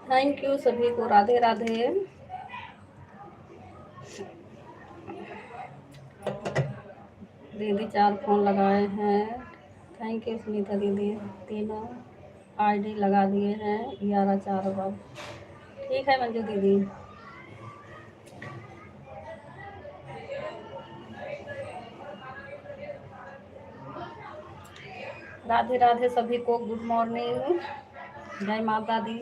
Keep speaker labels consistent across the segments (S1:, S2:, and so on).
S1: Thank you सभी को, राधे राधे। दीदी 4 फ़ोन लगाए हैं। थैंक यू सुनीता दीदी, तीनों आईडी लगा दिए हैं 11 4 बार। ठीक है मंजू दीदी। राधे राधे सभी को, गुड मॉर्निंग, जय माता दी।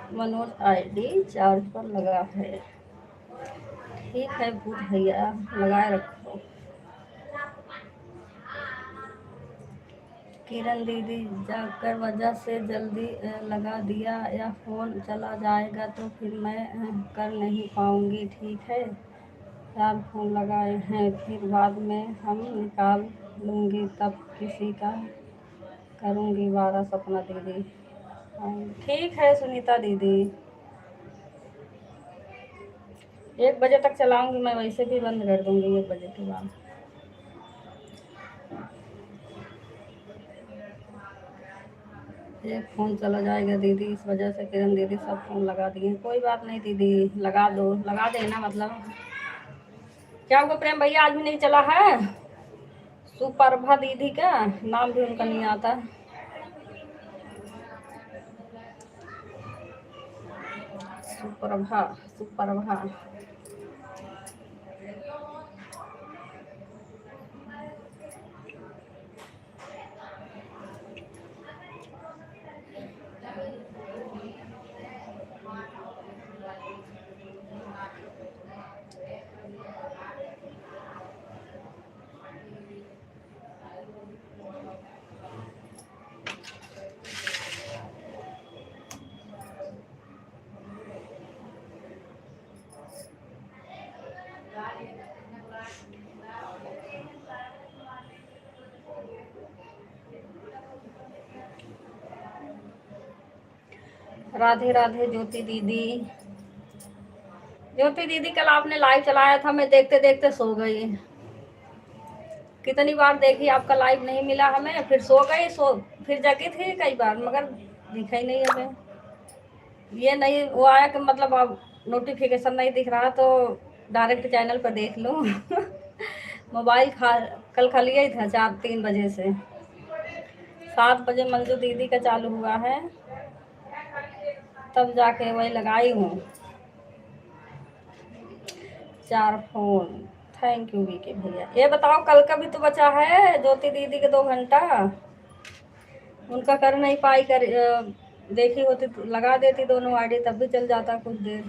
S1: मनोज आईडी चार्ज पर लगा है। ठीक है भूत भैया, लगाए रखो। किरण दीदी जाकर वजह से जल्दी लगा दिया, या फ़ोन चला जाएगा तो फिर मैं कर नहीं पाऊँगी। ठीक है, 4 फ़ोन लगाए हैं, फिर बाद में हम निकाल लूँगी, तब किसी का करूँगी 12। सपना दीदी। ठीक है सुनीता दीदी, 1 बजे तक चलाऊँगी मैं, वैसे भी बंद कर दूँगी 1 बजे के बाद। एक फ़ोन चला जाएगा दीदी, इस वजह से किरण दीदी सब फ़ोन लगा दिए। कोई बात नहीं दीदी, लगा दो, लगा देना। मतलब क्या हुआ प्रेम भैया, आज भी नहीं चला है? सुप्रभा दीदी का नाम भी उनका नहीं आता। सुप्रभा, सुप्रभा। राधे राधे ज्योति दीदी। ज्योति दीदी कल आपने लाइव चलाया था, मैं देखते देखते सो गई। कितनी बार देखी, आपका लाइव नहीं मिला हमें, फिर सो गई, फिर जगी थी कई बार, मगर दिखा ही नहीं हमें। ये नहीं वो आया कि मतलब अब नोटिफिकेशन नहीं दिख रहा तो डायरेक्ट चैनल पर देख लूँ। मोबाइल कल खाली ही था 3 बजे से। 7 बजे मंजू दीदी का चालू हुआ है, तब जाके वही लगाई हूँ 4 फ़ोन। थैंक यू वीके भैया। ये बताओ कल का भी तो बचा है ज्योति दीदी के 2 घंटा, उनका कर नहीं पाई। देखी होती तो लगा देती दोनों आईडी, तब भी चल जाता कुछ देर।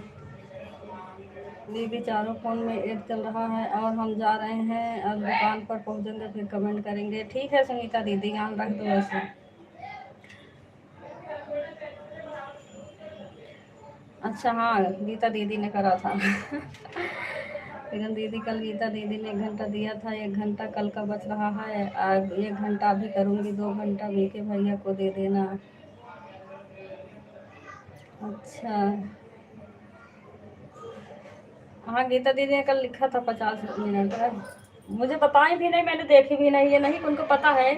S1: दीदी चारों फ़ोन में ऐड चल रहा है और हम जा रहे हैं, अब दुकान पर पहुंचेंगे फिर कमेंट करेंगे। ठीक है सुनीता दीदी, ध्यान रख दो ऐसे। अच्छा हाँ, गीता दीदी ने करा था। किरण दीदी कल गीता दीदी ने 1 घंटा दिया था, 1 घंटा कल का बच रहा है। 1 घंटा भी करूँगी, 2 घंटा वीके भैया को दे देना। अच्छा। हाँ, गीता दीदी ने कल लिखा था 50 मिनट है। मुझे बताई भी नहीं, मैंने देखी भी नहीं, ये नहीं कि उनको पता है।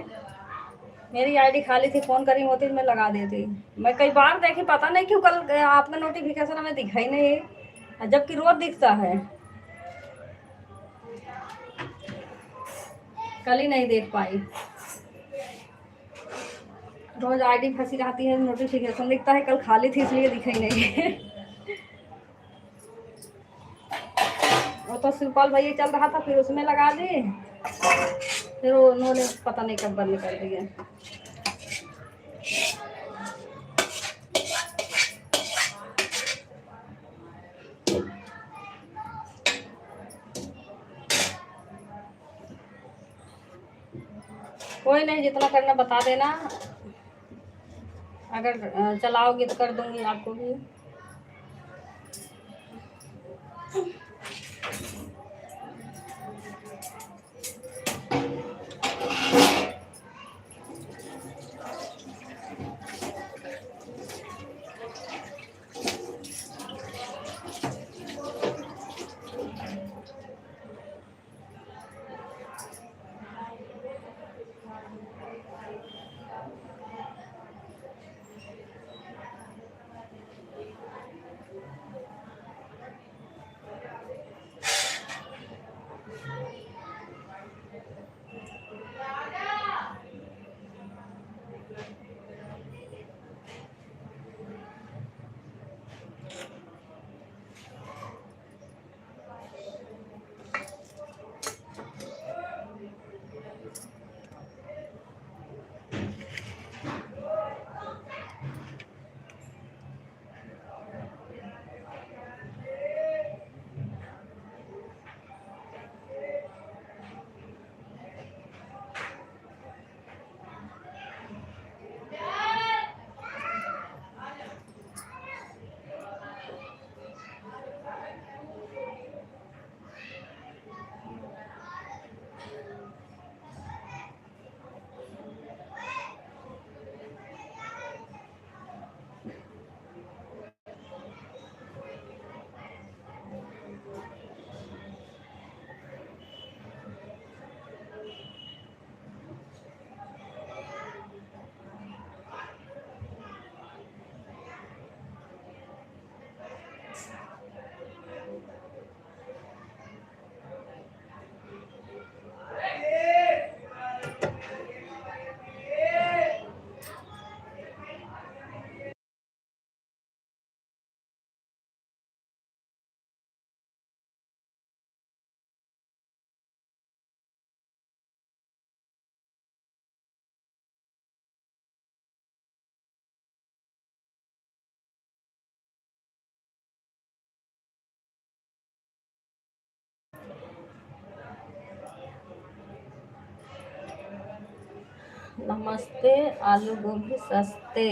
S1: मेरी आईडी खाली थी, फ़ोन करी होती तो मैं लगा देती। मैं कई बार देखी, पता नहीं क्यों कल आपका नोटिफिकेशन हमें दिखा ही नहीं, जबकि रोज दिखता है। कल ही नहीं देख पाई। रोज आईडी फंसी रहती है, नोटिफिकेशन दिखता है, कल खाली थी इसलिए दिखा ही नहीं। वो तो शिवपाल भैया चल रहा था, फिर उसमें लगा दी, फिर उन्होंने पता नहीं कब बंद कर दिया। कोई नहीं, जितना करना बता देना। अगर चलाओगी तो कर दूंगी आपको भी। नमस्ते आलू गोभी सस्ते।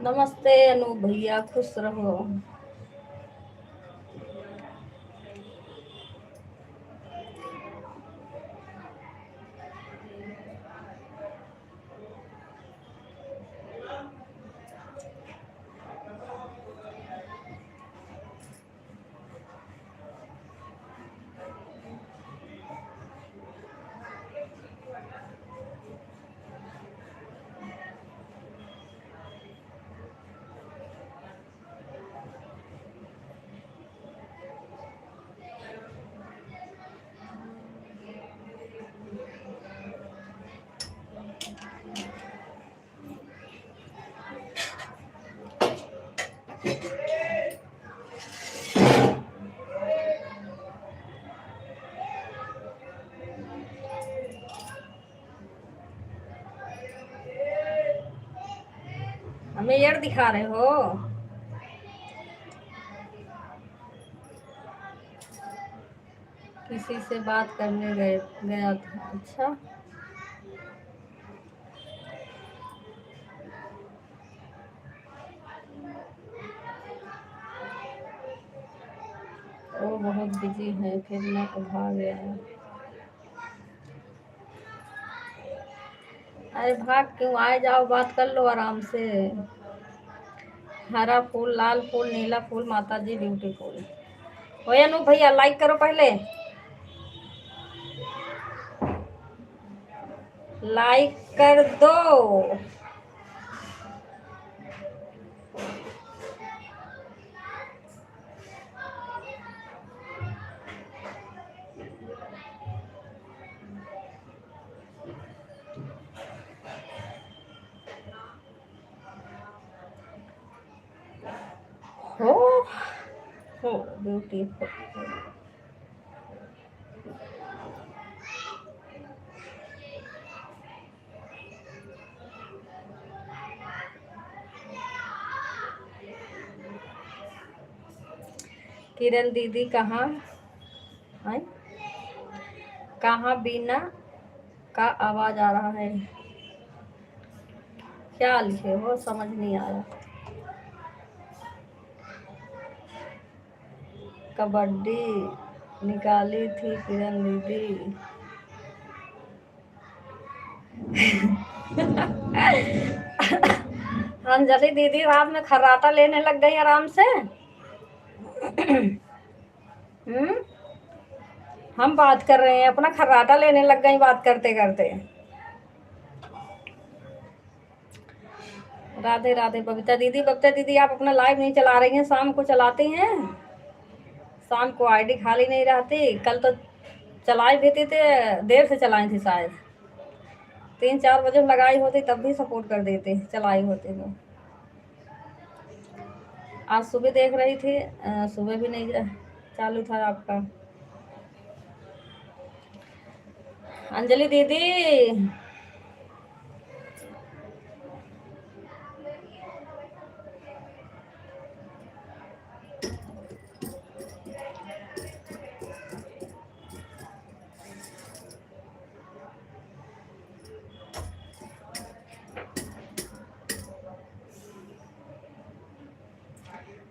S1: नमस्ते अनु भैया, खुश रहो। हमें एड दिखा रहे हो? किसी से बात करने गया था। अच्छा, वो बहुत बिजी है, फिर मैं भाग गया। अरे भाग क्यों, आए जाओ, बात कर लो आराम से। हरा फूल, लाल फूल, नीला फूल, माता जी ब्यूटीफुल। ओए अनु भैया लाइक करो पहले, लाइक कर दो। हो हो ब्यूटीफुल। किरण दीदी कहाँ है? कहाँ बीना का आवाज आ रहा है? क्या लिखे हो समझ नहीं आया। कबड्डी निकाली थी किरण दीदी। अंजलि दीदी रात में खर्राटा लेने लग गई आराम से। हम बात कर रहे हैं, अपना खर्राटा लेने लग गई बात करते करते। राधे राधे बबीता दीदी। बबीता दीदी आप अपना लाइव नहीं चला रही हैं, शाम को चलाती हैं। शाम को आईडी खाली नहीं रहती। कल तो चलाई भी थी, देर से चलाई थी शायद, 3-4 बजे लगाई होती तब भी सपोर्ट कर देते, चलाई होती तो। आज सुबह देख रही थी, सुबह भी नहीं चालू था आपका। अंजलि दीदी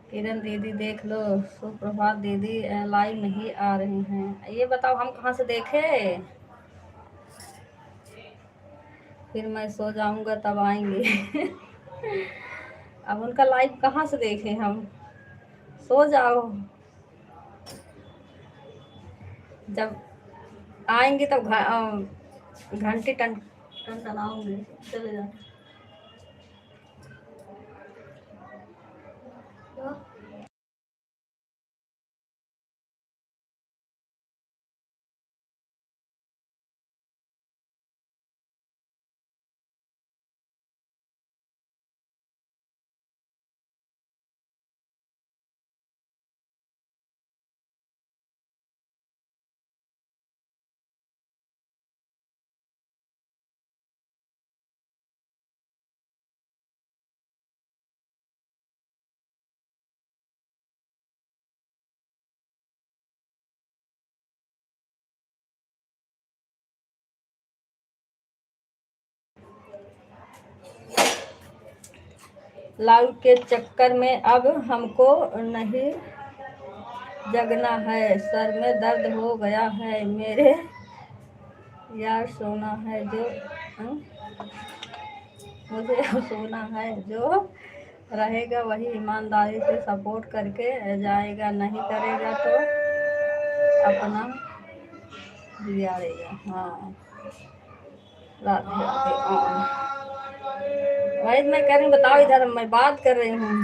S1: किरण दीदी देख लो। सुप्रभात दीदी लाइव नहीं आ रही हैं, ये बताओ हम कहाँ से देखें? फिर मैं सो जाऊंगा तब आएंगे। अब उनका लाइव कहाँ से देखें हम? सो जाओ, जब आएंगे तब घंटी टन टनाऊंगे। चले जाओ। लाइव के चक्कर में अब हमको नहीं जगना है, सर में दर्द हो गया है मेरे यार, सोना है जो मुझे सोना है, जो रहेगा वही ईमानदारी से सपोर्ट करके जाएगा, नहीं करेगा तो अपना बिगाड़ेगा। हाँ राधे राधे। भाई मैं कह रही हूँ बताओ, इधर मैं बात कर रही हूँ,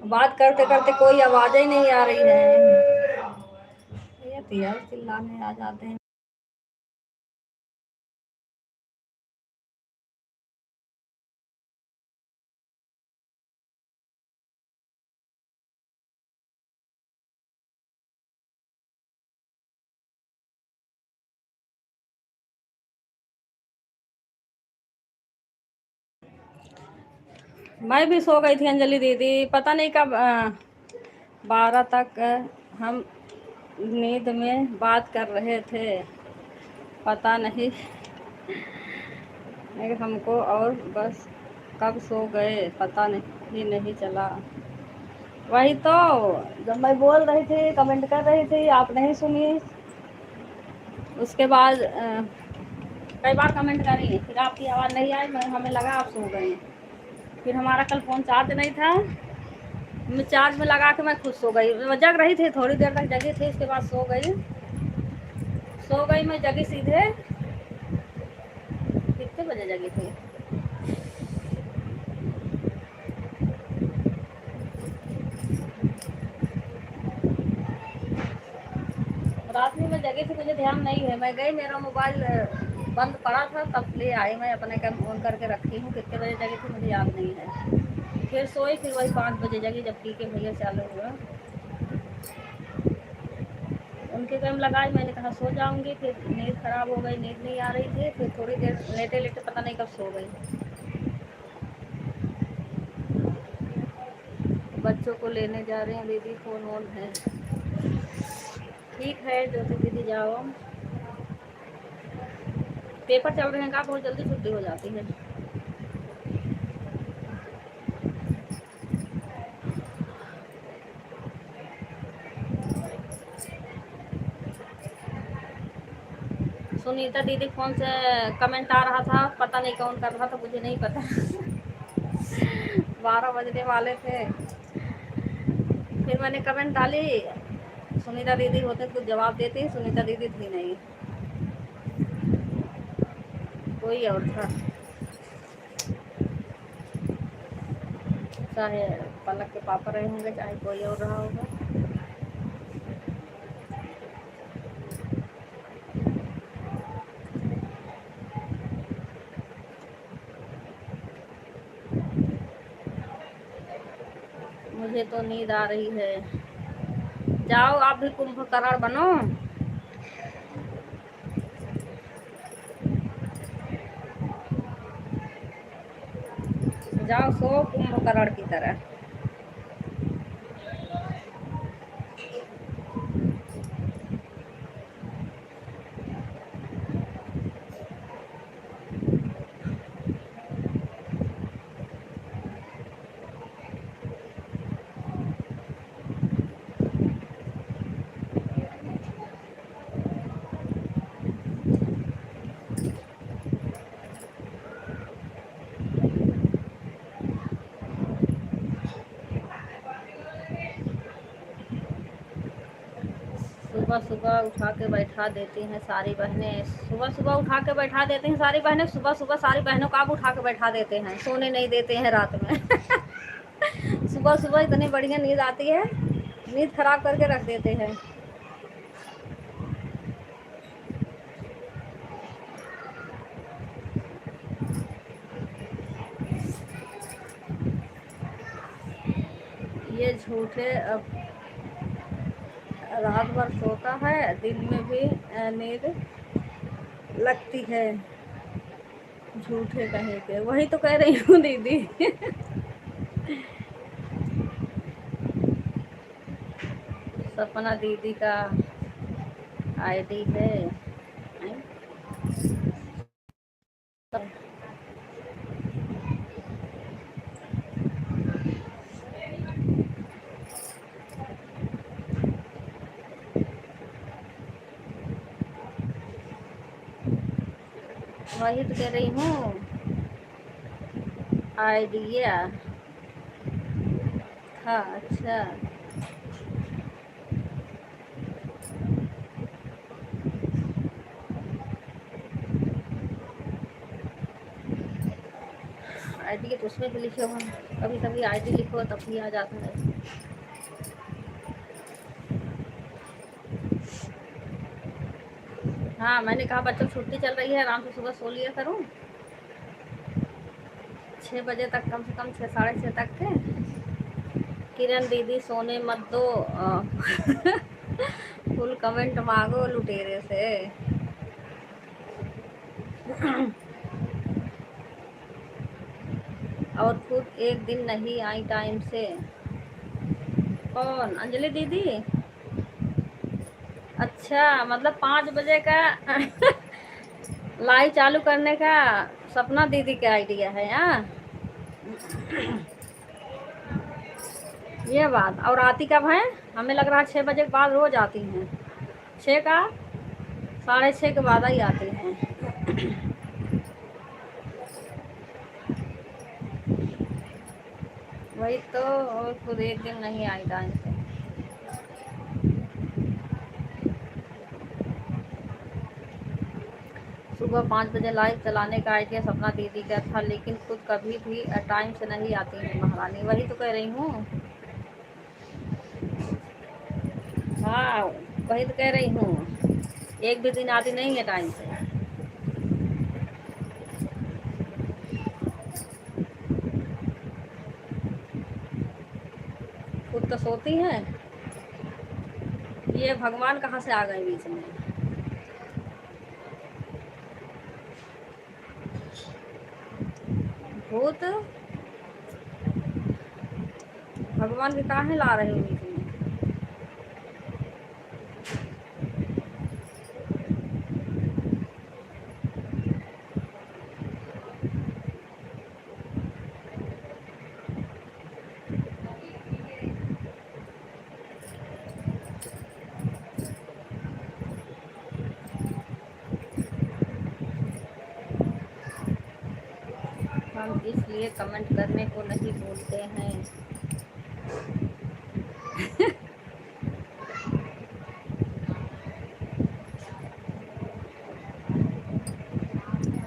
S1: बात करते करते कोई आवाज ही नहीं आ रही है। ये तो यार चिल्लाने आ जाते हैं। मैं भी सो गई थी अंजलि दीदी, पता नहीं कब 12 तक हम नींद में बात कर रहे थे, पता नहीं हमको, और बस कब सो गए पता नहीं चला। वही तो, जब मैं बोल रही थी कमेंट कर रही थी आप नहीं सुनी, उसके बाद कई बार कमेंट करी, फिर आपकी आवाज़ नहीं आई, हमें लगा आप सो गए। फिर हमारा कल फ़ोन चार्ज नहीं था, मैं चार्ज में लगा के मैं खुद सो गई। मैं जग रही थी, थोड़ी देर तक जगी थी, उसके बाद सो गई। सो गई मैं, जगी सीधे कितने बजे जगी थी, रात में मैं जगी थी, मुझे ध्यान नहीं है। मैं गई, मेरा मोबाइल बंद पड़ा था, तब ले आई मैं अपने का फ़ोन करके रखी हूँ। कितने बजे जगी थी मुझे याद नहीं है। फिर सोई, फिर वही 5 बजे जगी जब पी के भैया चालू हुआ। उनके टाइम लगाई, मैंने कहा सो जाऊंगी, फिर नींद खराब हो गई, नींद नहीं आ रही थी। फिर थोड़ी देर लेटे लेटे पता नहीं कब सो गई। बच्चों को लेने जा रहे हैं दीदी, फ़ोन ऑन है। ठीक है ज्योति दीदी जाओ, पेपर चल रहे हैं का, बहुत जल्दी छुट्टी हो जाती है। सुनीता दीदी फोन से कमेंट आ रहा था, पता नहीं कौन कर रहा था, मुझे नहीं पता। 12 बजने वाले थे, फिर मैंने कमेंट डाली, सुनीता दीदी होते तो जवाब देती, सुनीता दीदी थी नहीं, कोई और था, चाहे पलक के पापा रहे होंगे, चाहे कोई और रहा होगा। मुझे तो नींद आ रही है, जाओ आप भी कुंभकर्ण बनो। जाओ सो कुंभकर्ण की तरह। सुबह सुबह उठा के बैठा देती हैं सारी बहनें, सुबह सुबह उठा के बैठा देती हैं सारी बहनें। सुबह सुबह सारी बहनों को आप उठा के बैठा देते हैं, सोने नहीं देते हैं रात में। सुबह सुबह इतनी बढ़िया नींद आती है, नींद खराब करके रख देते हैं। ये झूठे, अब रात भर सोता है, दिन में भी नींद लगती है, झूठे कहे के। वही तो कह रही हूँ दीदी। सपना दीदी का आईडी है, वही तो कह रही हूँ, आइडिया था। अच्छा, आईडी तो उसमें भी लिखे हुए, कभी कभी आईडी लिखो तब भी आ जाता है। हाँ मैंने कहा बच्चों छुट्टी चल रही है, आराम से सुबह सो लिया करूँ, 6 बजे तक, कम से कम 6 साढ़े 6 तक के। किरण दीदी सोने मत दो। फुल कमेंट मांगो लुटेरे से। और खुद एक दिन नहीं आई टाइम से। कौन? अंजलि दीदी? अच्छा, मतलब 5 बजे का लाइव चालू करने का सपना दीदी का आइडिया है। यहाँ ये बात, और आती कब है? हमें लग रहा है 6 बजे के बाद रोज आती हैं, 6 का साढ़े 6 के बाद ही आती हैं। वही तो, और खुद एक दिन नहीं आई टाइम से। सुबह 5 बजे लाइव चलाने का आइडिया सपना दीदी का था, लेकिन खुद कभी भी टाइम से नहीं आती है महारानी। वही तो कह रही हूँ। हाँ, वही तो कह रही हूँ, एक भी दिन आती नहीं है टाइम से। खुद तो सोती हैं। ये भगवान कहाँ से आ गए बीच में। भूत भगवान के काहे ला रहे हो बीच में। हम इसलिए कमेंट करने को नहीं बोलते हैं।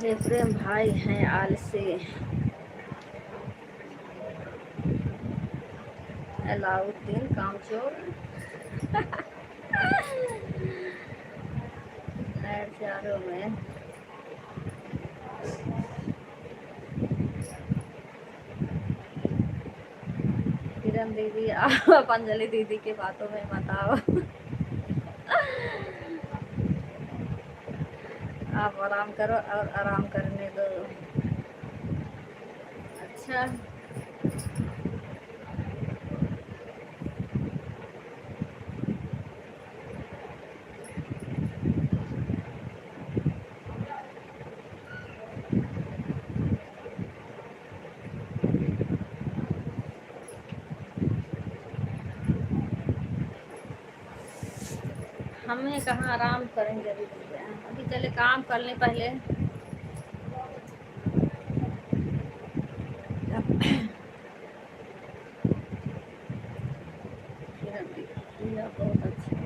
S1: ये प्रेम भाई हैं आलसी। अलाउद्दीन कामचोर। चारों में किरण दीदी आप अंजलि दीदी की बातों में मत आओ। आप आराम करो और आराम करने दो। अच्छा, हमें कहाँ आराम करेंगे अभी। अभी चले काम कर लें पहले। बहुत अच्छा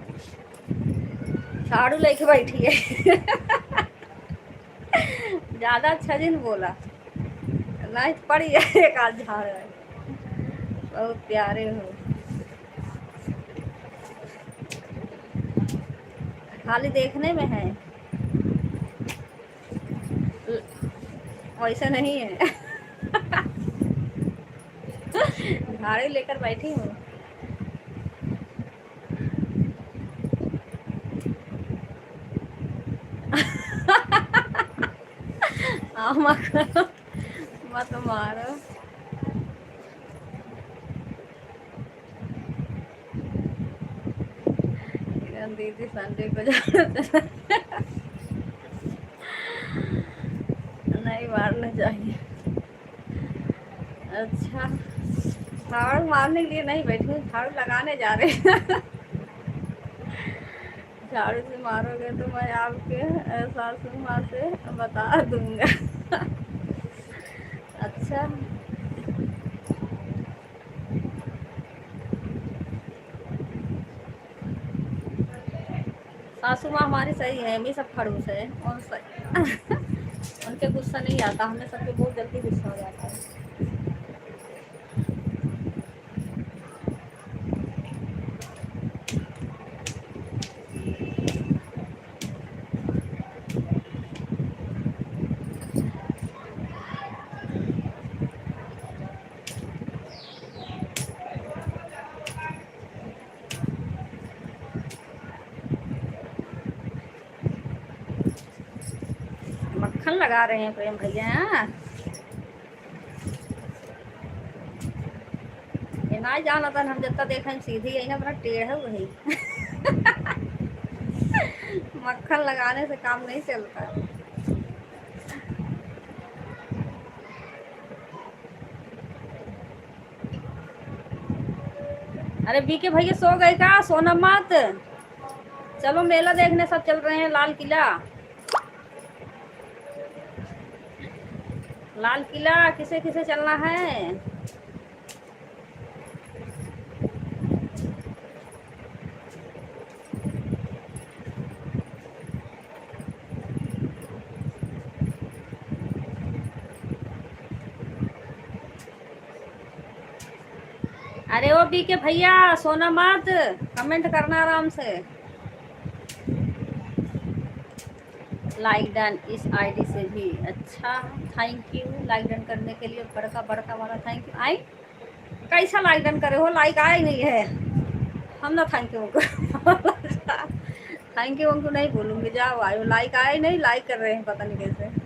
S1: झाड़ू लेके बैठी है। ज्यादा अच्छा दिन बोला नहीं पड़ी है। एक आध झाड़ है। बहुत प्यारे हो। खाली देखने में है, वैसे नहीं है। झाड़ू लेकर बैठी हूँ। मत मारो। दीदी संडे को जाना नहीं मारना चाहिए। अच्छा, झाड़ू मारने के लिए नहीं बैठी हूँ, झाड़ू लगाने जा रहे हैं। झाड़ू से मारोगे तो मैं आपके सासू माँ से बता दूंगा। अच्छा, सासू माँ हमारी सही है, हम सब खड़ूस है और सही। उनके गुस्सा नहीं आता, हमें सबके बहुत जल्दी गुस्सा हो जाता है। मक्खन लगा रहे हैं प्रेम भैया। ये ना जाना था, हम जब तक देखें सीधी यही ना, बड़ा टेढ़ है वही। मक्खन लगाने से काम नहीं चलता। अरे बीके भैया सो गए का? सोना मत। चलो मेला देखने सब चल रहे हैं, लाल किला। लाल किला किसे किसे चलना है? अरे ओ बी के भैया सोना मत, कमेंट करना आराम से। लाइक डन इस आईडी से भी। अच्छा, थैंक यू लाइक डन करने के लिए, बड़का बड़का वाला थैंक यू। आई कैसा लाइक डन करे हो, लाइक आया ही नहीं है। हम ना थैंक यू उनको थैंक यू उनको नहीं बोलूँगी, जाओ आयो, लाइक आया ही नहीं, लाइक कर रहे हैं पता नहीं कैसे।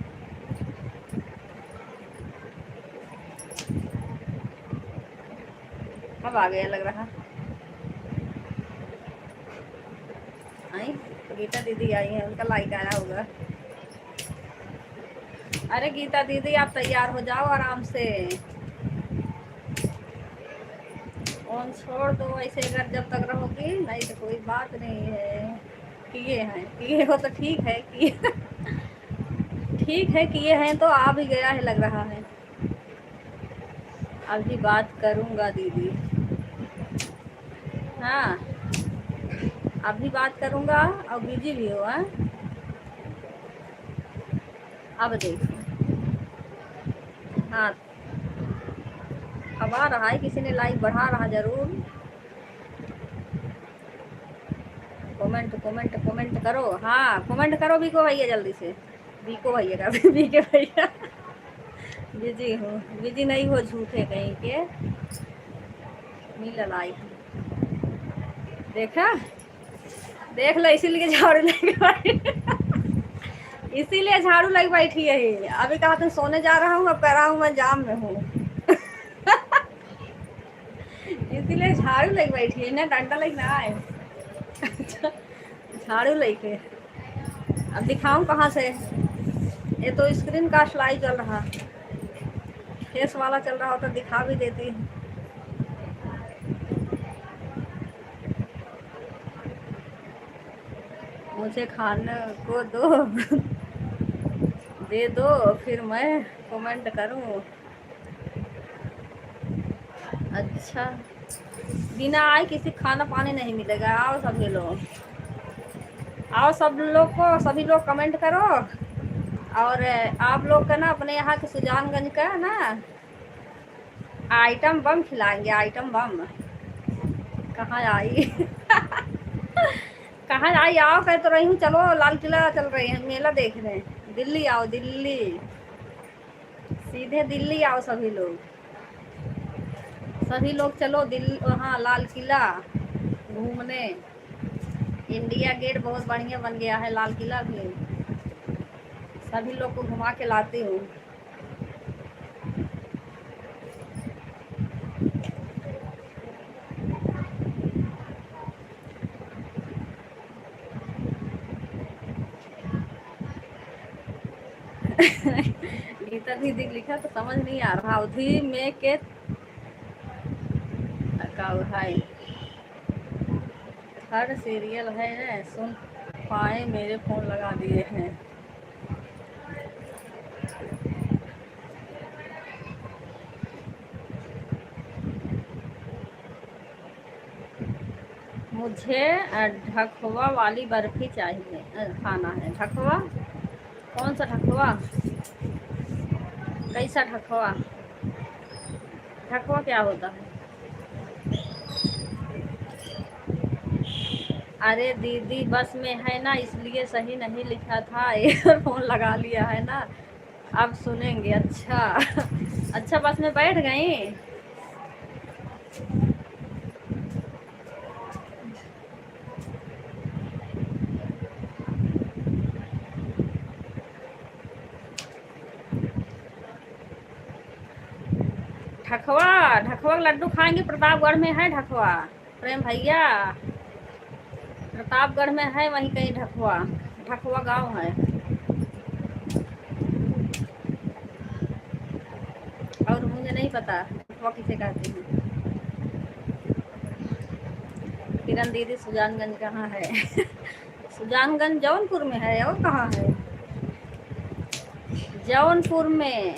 S1: अब आ गया लग रहा। आई गीता दीदी आई है, उनका लाइक आया होगा। अरे गीता दीदी आप तैयार हो जाओ आराम से। फोन छोड़ दो ऐसे, अगर जब तक रहोगी, नहीं तो कोई बात नहीं है। किए हो तो ठीक है, किए ठीक है, किए हैं तो आ भी गया है लग रहा है। अभी बात करूँगा दीदी, हाँ अभी बात करूँगा, और बिजी भी हो। हाँ अब देखो, हाँ अब आ रहा है, किसी ने लाइक बढ़ा रहा जरूर। कमेंट कमेंट कमेंट करो, हाँ कमेंट करो बीको भैया जल्दी से। बीको भैया का बीके भैया बिजी हूँ, बिजी नहीं हो झूठे कहीं के। मिला लाइक, देखा देख लो, इसीलिए झाड़ू लेके बैठी इसीलिए झाड़ू लेके बैठी है। अभी कहा था सोने जा रहा हूँ, अब कह रहा हूँ मैं जाम में हूँ इसीलिए झाड़ू लेके बैठी है ना, डंडा लेके ना आए झाड़ू लेके। अब दिखाऊं कहाँ से, ये तो स्क्रीन का सिलाई चल रहा, फेस वाला चल रहा होता दिखा भी देती। मुझे खाने को दो दे दो, फिर मैं कमेंट करूं। अच्छा, बिना आए किसी खाना पानी नहीं मिलेगा। आओ सभी लोग, आओ सब लोग को, सभी लोग कमेंट करो। और आप लोग का ना अपने यहाँ के सुजानगंज का ना आइटम बम खिलाएंगे, आइटम बम। कहाँ आई कहाँ आई, आओ कह तो रही हूँ, चलो लाल किला चल रहे हैं, मेला देख रहे हैं। दिल्ली आओ, दिल्ली, सीधे दिल्ली आओ सभी लोग, सभी लोग चलो दिल्ली, वहाँ लाल किला घूमने। इंडिया गेट बहुत बढ़िया बन गया है, लाल किला भी। सभी लोग को घुमा के लाती हूँ गीता दीदी लिखा तो समझ नहीं आ रहा। अवधि में के है, हर सीरियल है सुन पाए, मेरे फोन लगा दिए हैं। मुझे ढकवा वाली बर्फी चाहिए, खाना है। ढकवा कौन सा ढकवा, कैसा ढकवा, ढकवा क्या होता है? अरे दीदी बस में है ना, इसलिए सही नहीं लिखा था, ईयरफोन लगा लिया है ना, अब सुनेंगे। अच्छा अच्छा, बस में बैठ गई। ढकवा, ढकवा लड्डू खाएंगे, प्रतापगढ़ में है ढकवा। प्रेम भैया प्रतापगढ़ में है, वहीं कहीं ढकवा, ढकवा गांव है। और मुझे नहीं पता ढकवा किसे कहते हैं। किरण दीदी सुजानगंज कहाँ है सुजानगंज जौनपुर में है, और कहाँ है? जौनपुर में।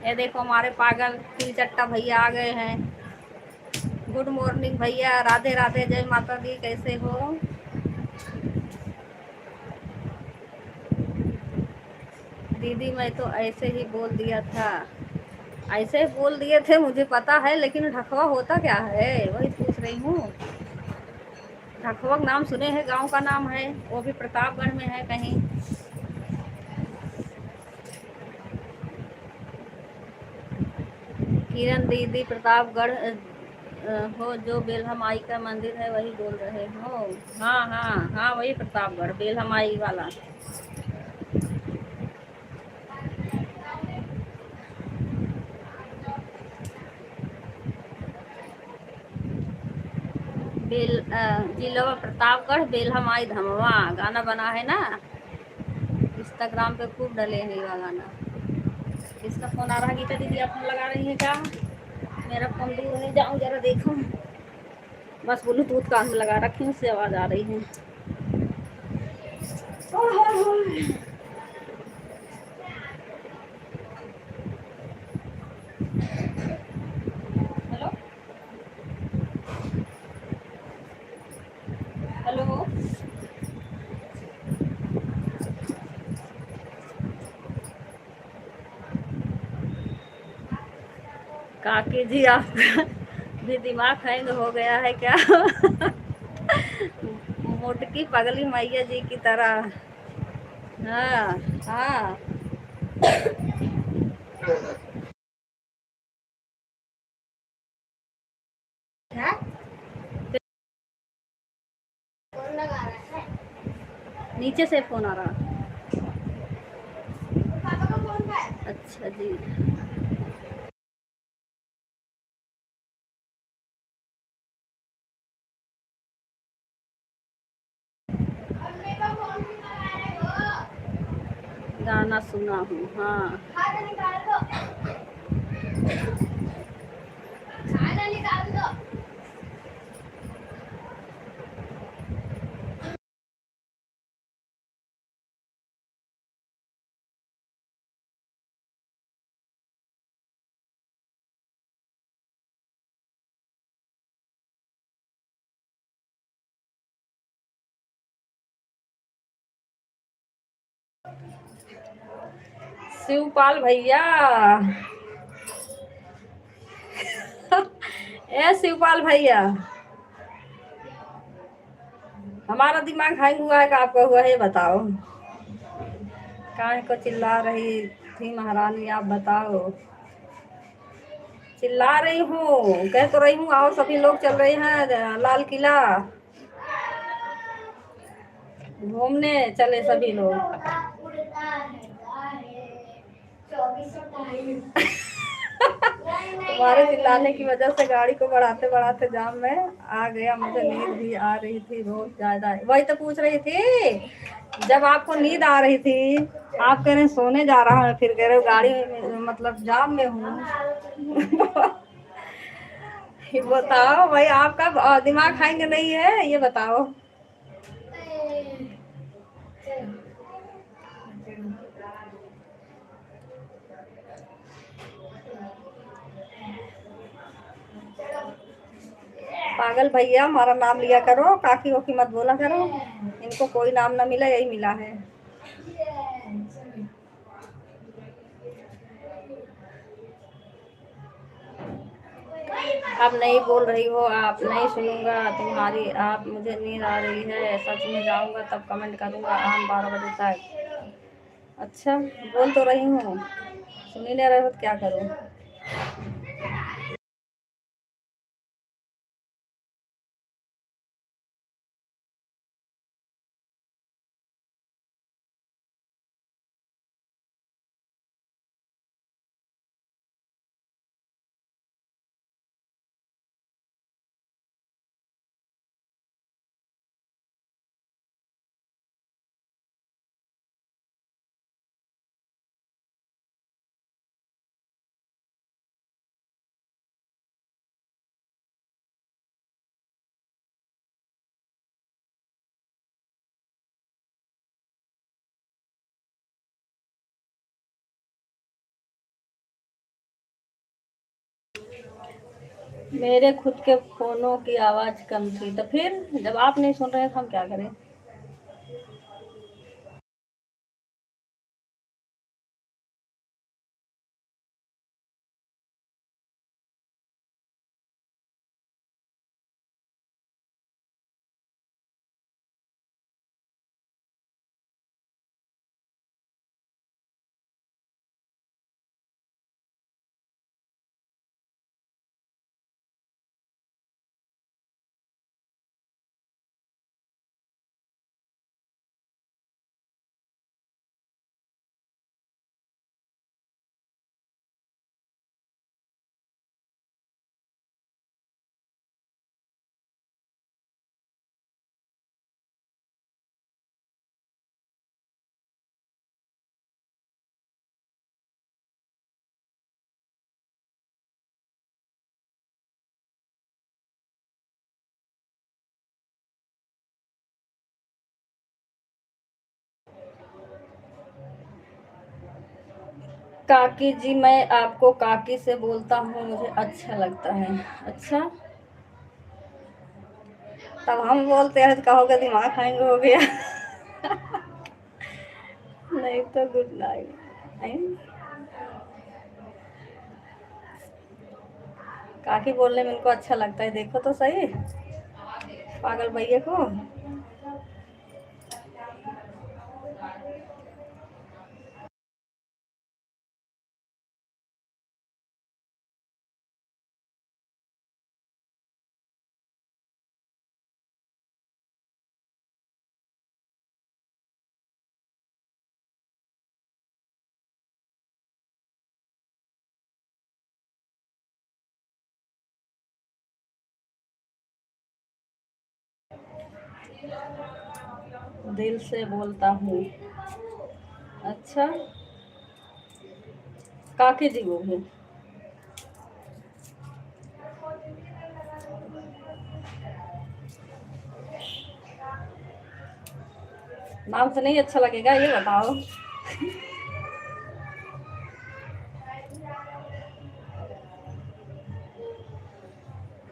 S1: ये देखो हमारे पागल तिल चट्टा भैया आ गए हैं। गुड मॉर्निंग भैया, राधे राधे, जय माता दी, कैसे हो? दीदी मैं तो ऐसे ही बोल दिया था। ऐसे ही बोल दिए थे, मुझे पता है, लेकिन ढकवा होता क्या है वही पूछ रही हूँ। ढकवा नाम सुने हैं, गांव का नाम है, वो भी प्रतापगढ़ में है कहीं। किरण दीदी प्रतापगढ़ हो जो बेल्हा माई का मंदिर है वही बोल रहे हो? हाँ हाँ हाँ, वही प्रतापगढ़ बेल्हा माई वाला। जिला प्रतापगढ़ बेल्हा माई धमवा गाना बना है ना, इंस्टाग्राम पे खूब डले हैं ये गाना। किसका फोन आ रहा है? गीता दीदी आप फोन लगा रही हैं क्या? मेरा फोन दूर नहीं, जाऊँ जरा देखूँ। बस ब्लूटूथ कान में लगा रखी हूँ, उससे आवाज आ रही है। Hello hello. काकी जी आपका भी दिमाग हैंग हो गया है क्या? मोटकी पगली मैया जी की तरह। हाँ हाँ। है? फोन लगा रहा है, नीचे से फोन आ रहा। पापा का फोन है। अच्छा जी। गाना सुना हूँ हाँ। खाना निकाल दो, खाना निकाल दो। शिवपाल भैया। ए शिवपाल भैया, हमारा दिमाग हैंग हुआ है कि आपका हुआ है, ये बताओ। काहे को चिल्ला रही थी महारानी, आप बताओ। चिल्ला रही हूँ, कह तो रही हूँ आओ सभी लोग चल रहे हैं लाल किला घूमने, चले सभी लोग। तुम्हारे चिल्लाने की वजह से गाड़ी को बढ़ाते बढ़ाते जाम में आ गया, मुझे नींद भी आ रही थी बहुत ज्यादा। वही तो पूछ रही थी, जब आपको नींद आ रही थी आप कह रहे सोने जा रहा हूँ, फिर कह रहे हो गाड़ी में, मतलब जाम में हूँ। बताओ भाई, आपका दिमाग हैंग नहीं है, ये बताओ। पागल भैया, हमारा नाम लिया करो, काकी ओकी मत बोला करो। इनको कोई नाम ना मिला, यही मिला है। अब नहीं बोल रही हो, आप नहीं सुनूंगा तुम्हारी, आप मुझे नींद आ रही है, सच में जाऊंगा तब कमेंट करूंगा आम 12 बजे तक। अच्छा बोल तो रही हूँ, सुन ही नहीं रहे हो तो क्या करूँ। मेरे खुद के फोनों की आवाज कम थी, तो फिर जब आप नहीं सुन रहे तो हम क्या करें। काकी जी, मैं आपको काकी से बोलता हूँ, मुझे अच्छा लगता है। अच्छा, तब हम बोलते हैं तो कहोगे दिमाग खाएंगे हो गया। नहीं तो गुड नाइट। काकी बोलने में इनको अच्छा लगता है, देखो तो सही पागल भैया को। दिल से बोलता हूँ। अच्छा, काकी जी वो भी नाम से नहीं अच्छा लगेगा, ये बताओ।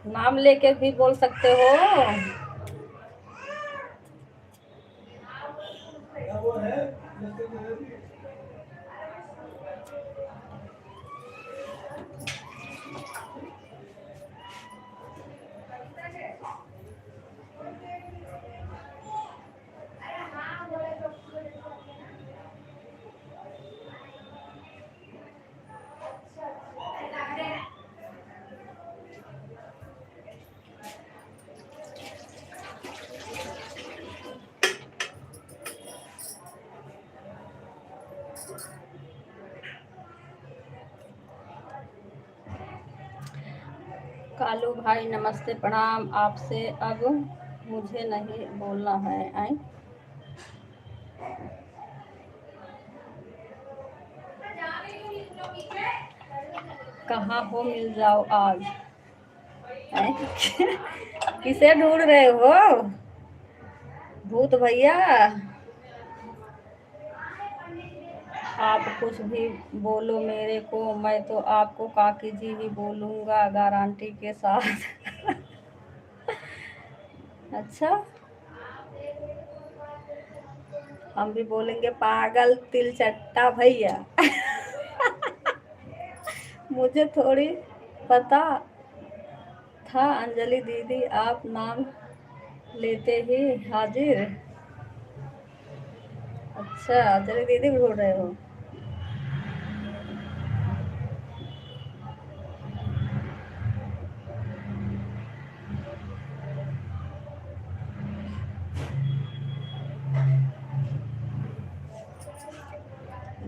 S1: नाम लेके भी बोल सकते हो। कालू भाई नमस्ते प्रणाम, आपसे अब मुझे नहीं बोलना है। आई कहाँ हो, मिल जाओ आज। आई? किसे ढूंढ रहे हो, भूत भैया? आप कुछ भी बोलो मेरे को, मैं तो आपको काकी जी ही बोलूँगा गारंटी के साथ। अच्छा, हम भी बोलेंगे पागल तिलचट्टा भैया। मुझे थोड़ी पता था अंजलि दीदी आप नाम लेते ही हाजिर। अच्छा, अंजलि दीदी को ढूंढ रहे हो।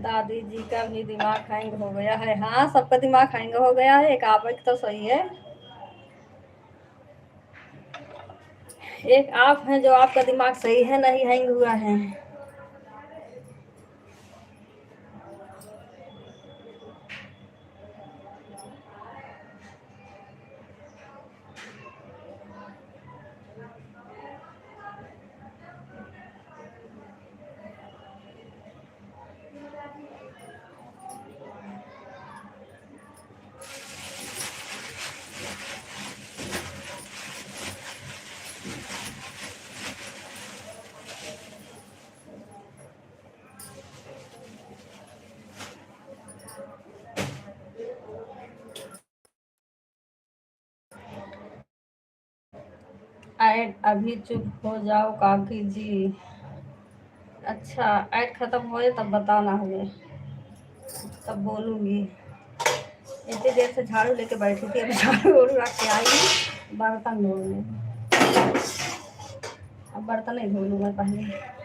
S1: दादी जी का भी दिमाग हैंग हो गया है। हाँ, सबका दिमाग हैंग हो गया है, एक आप एक तो सही है। एक आप हैं जो आपका दिमाग सही है, नहीं हैंग हुआ है। ऐड अभी चुप हो जाओ काकी जी। अच्छा, ऐड खत्म हो जाए तब बताना हमें, तब बोलूँगी। इतनी देर से झाड़ू लेके बैठी थी, अब झाड़ू उड़ रख के आई बर्तन धोने। अब बर्तन नहीं धो लूँ मैं पहले।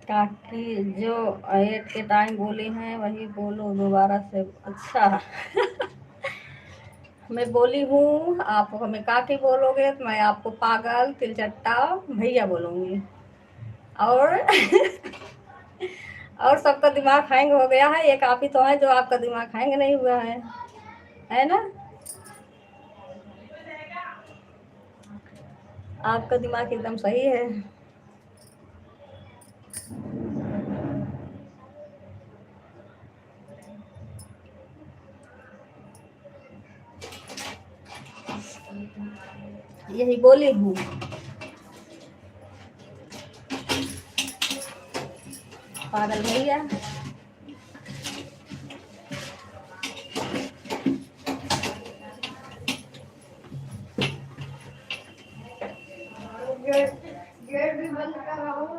S1: काकी जो ऐड के टाइम बोली हैं वही बोलो दोबारा से। अच्छा। मैं बोली हूँ, आप हमें काकी बोलोगे तो मैं आपको पागल तिलचट्टा भैया बोलूँगी। और और सबका दिमाग हैंग हो गया है, एक आप ही तो है जो आपका दिमाग हैंग नहीं हुआ है ना? आपका दिमाग एकदम सही है। यही बोली हूँ। पागल भैया। गेट भी बंद कर रहा हूँ।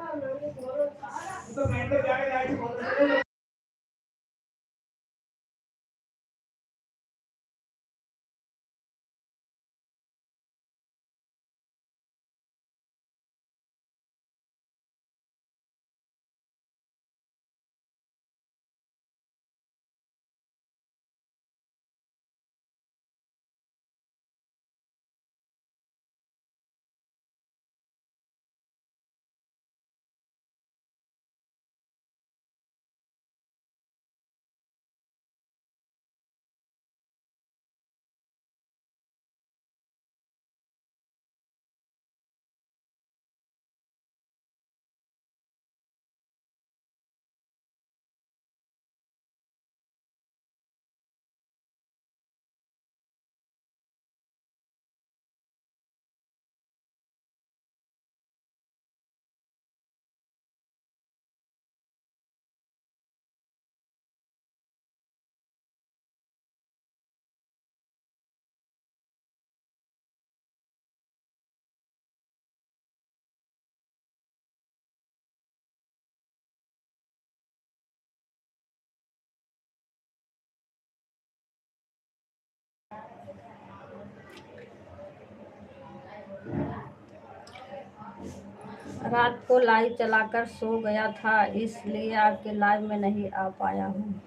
S1: रात को लाइव चलाकर सो गया था, इसलिए आपके लाइव में नहीं आ पाया हूँ।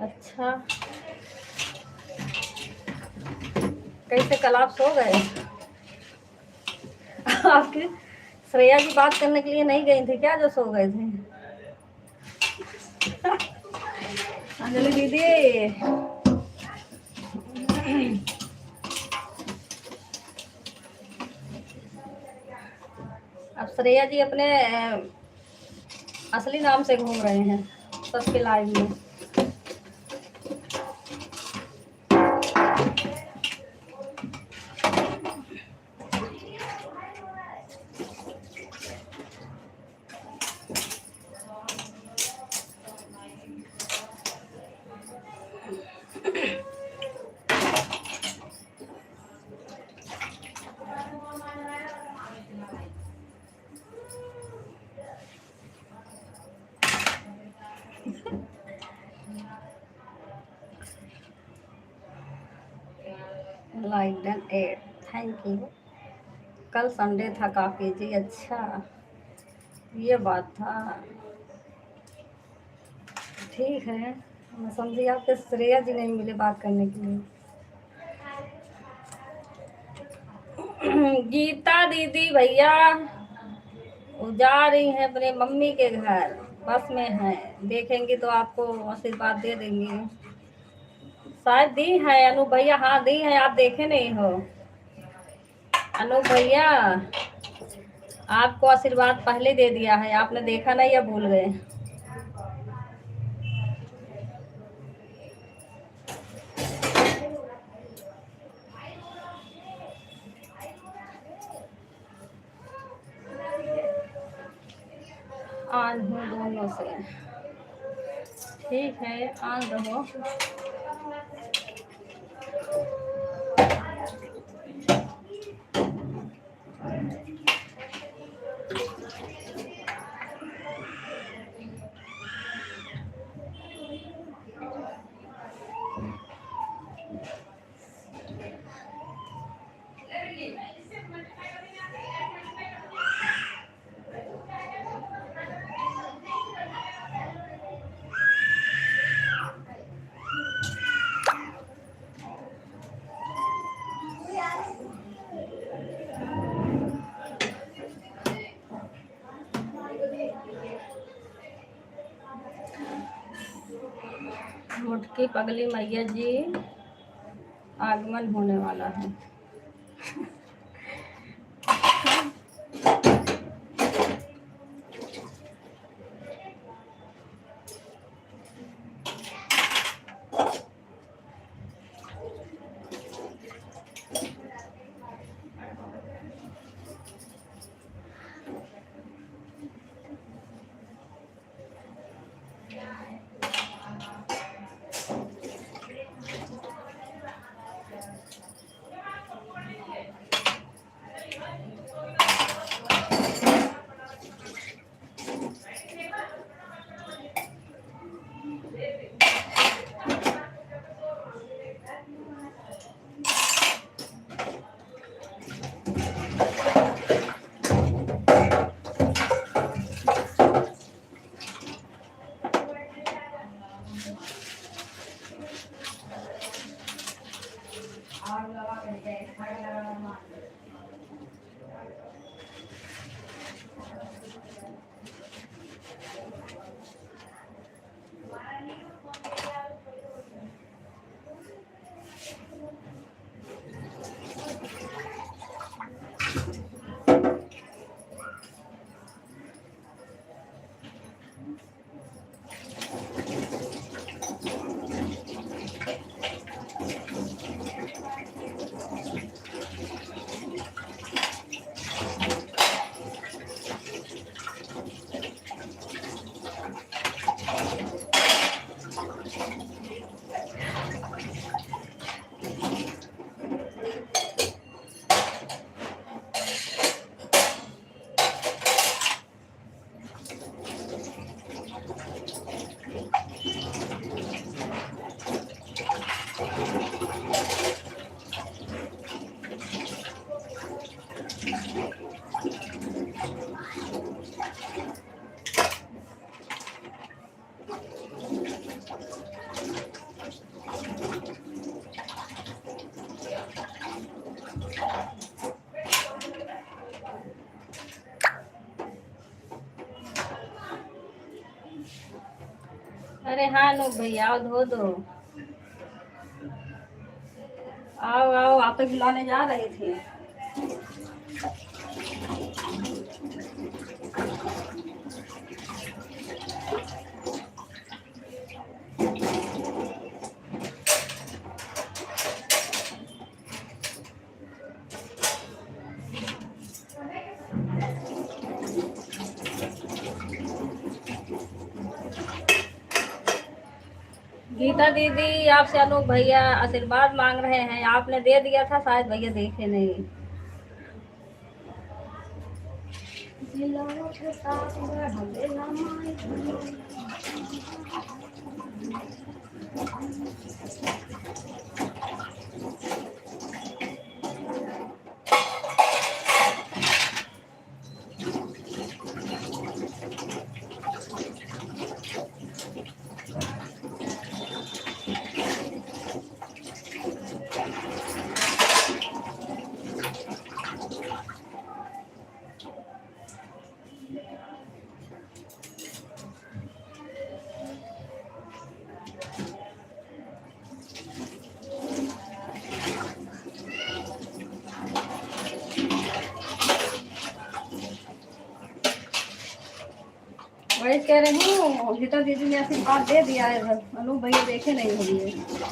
S1: अच्छा, कैसे कल आप सो गए? आपकी श्रेया की बात करने के लिए नहीं गई थी क्या जो सो गए थे? अंजलि दीदी, अब श्रेया जी अपने असली नाम से घूम रहे हैं सबके लाइव में। Like done 8, thank you. कल संडे था काफी जी। अच्छा, ये बात था। ठीक है, मैं समझी आपके श्रेया जी नहीं मिले बात करने के लिए। गीता दीदी भैया वो जा रही हैं अपने मम्मी के घर, बस में हैं, देखेंगी तो आपको आशीर्वाद दे देंगी। शायद दी है अनूप भैया, हाँ दी है, आप देखे नहीं हो। अनूप भैया आपको आशीर्वाद पहले दे दिया है, आपने देखा नहीं या भूल गए? ऑन हूँ दोनों से। ठीक है, ऑन रहो। कि पगली मैया जी आगमन होने वाला है। अरे हाँ नो भैया आओ धो दो। आओ आओ, आप तो बुलाने जा रहे थे। गीता दीदी आपसे अनूप भैया आशीर्वाद मांग रहे हैं। आपने दे दिया था, शायद भैया देखे नहीं। वही कह रही हूँ, गीता दीदी ने आशीर्वाद दे दिया है, अनूप भैया देखे नहीं होंगे।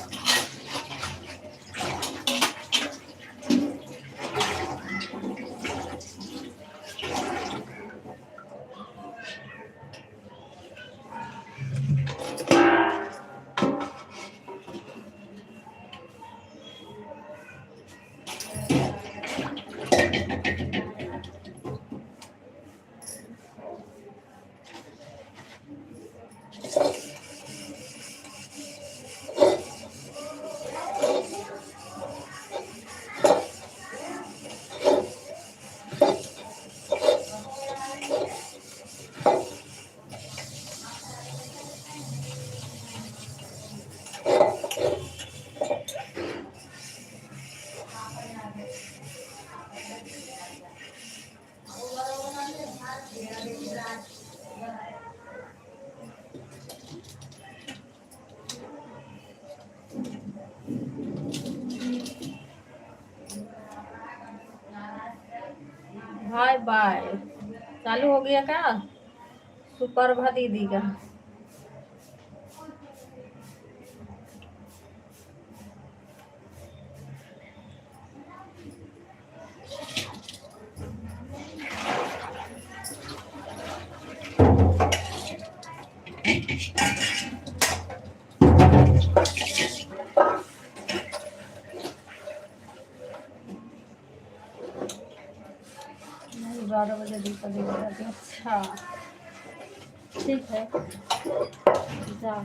S1: Hi bye. चालू हो गया क्या? सुप्रभा दीदी का। नहीं, 12 बजे दीपा दे जाती हूँ। अच्छा ठीक है, जाओ।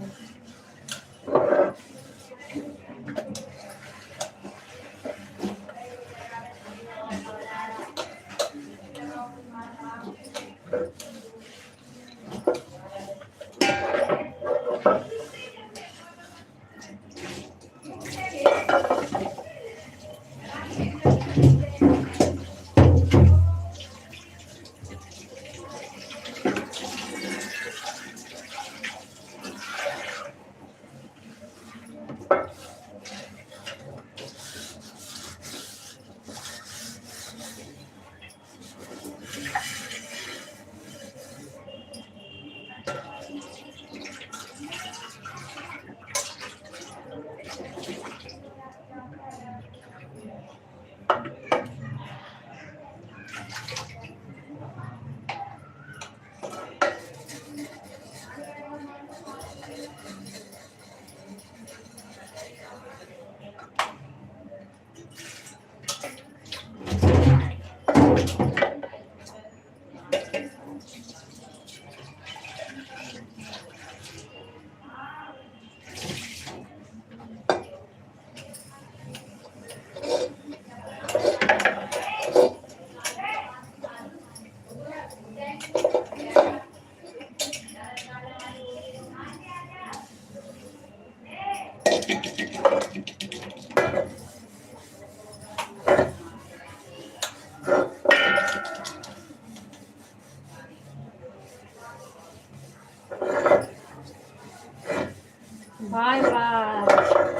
S1: Bye bye.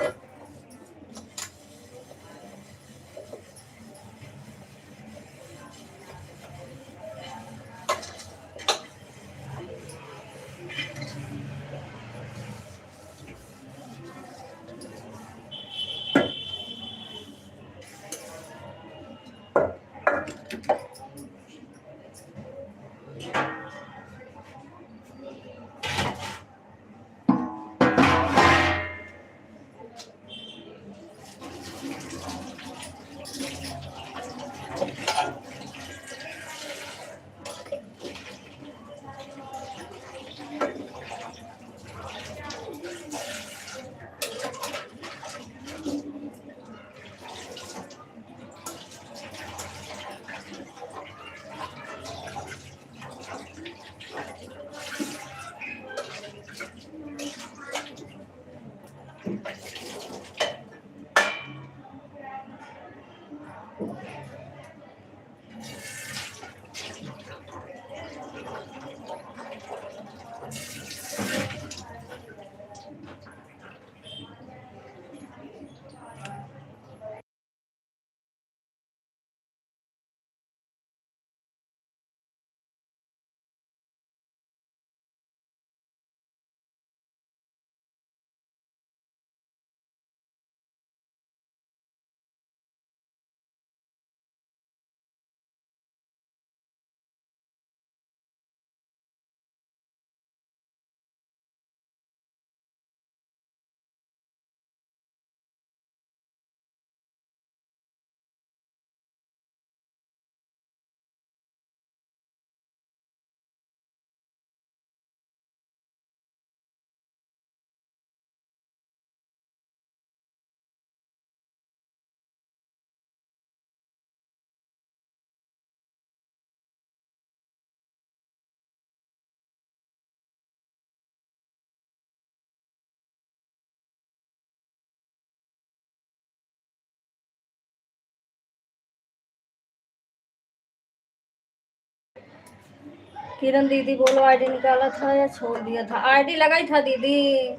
S1: किरण दीदी बोलो, आईडी निकाला था या छोड़ दिया था? आईडी लगाई था दीदी।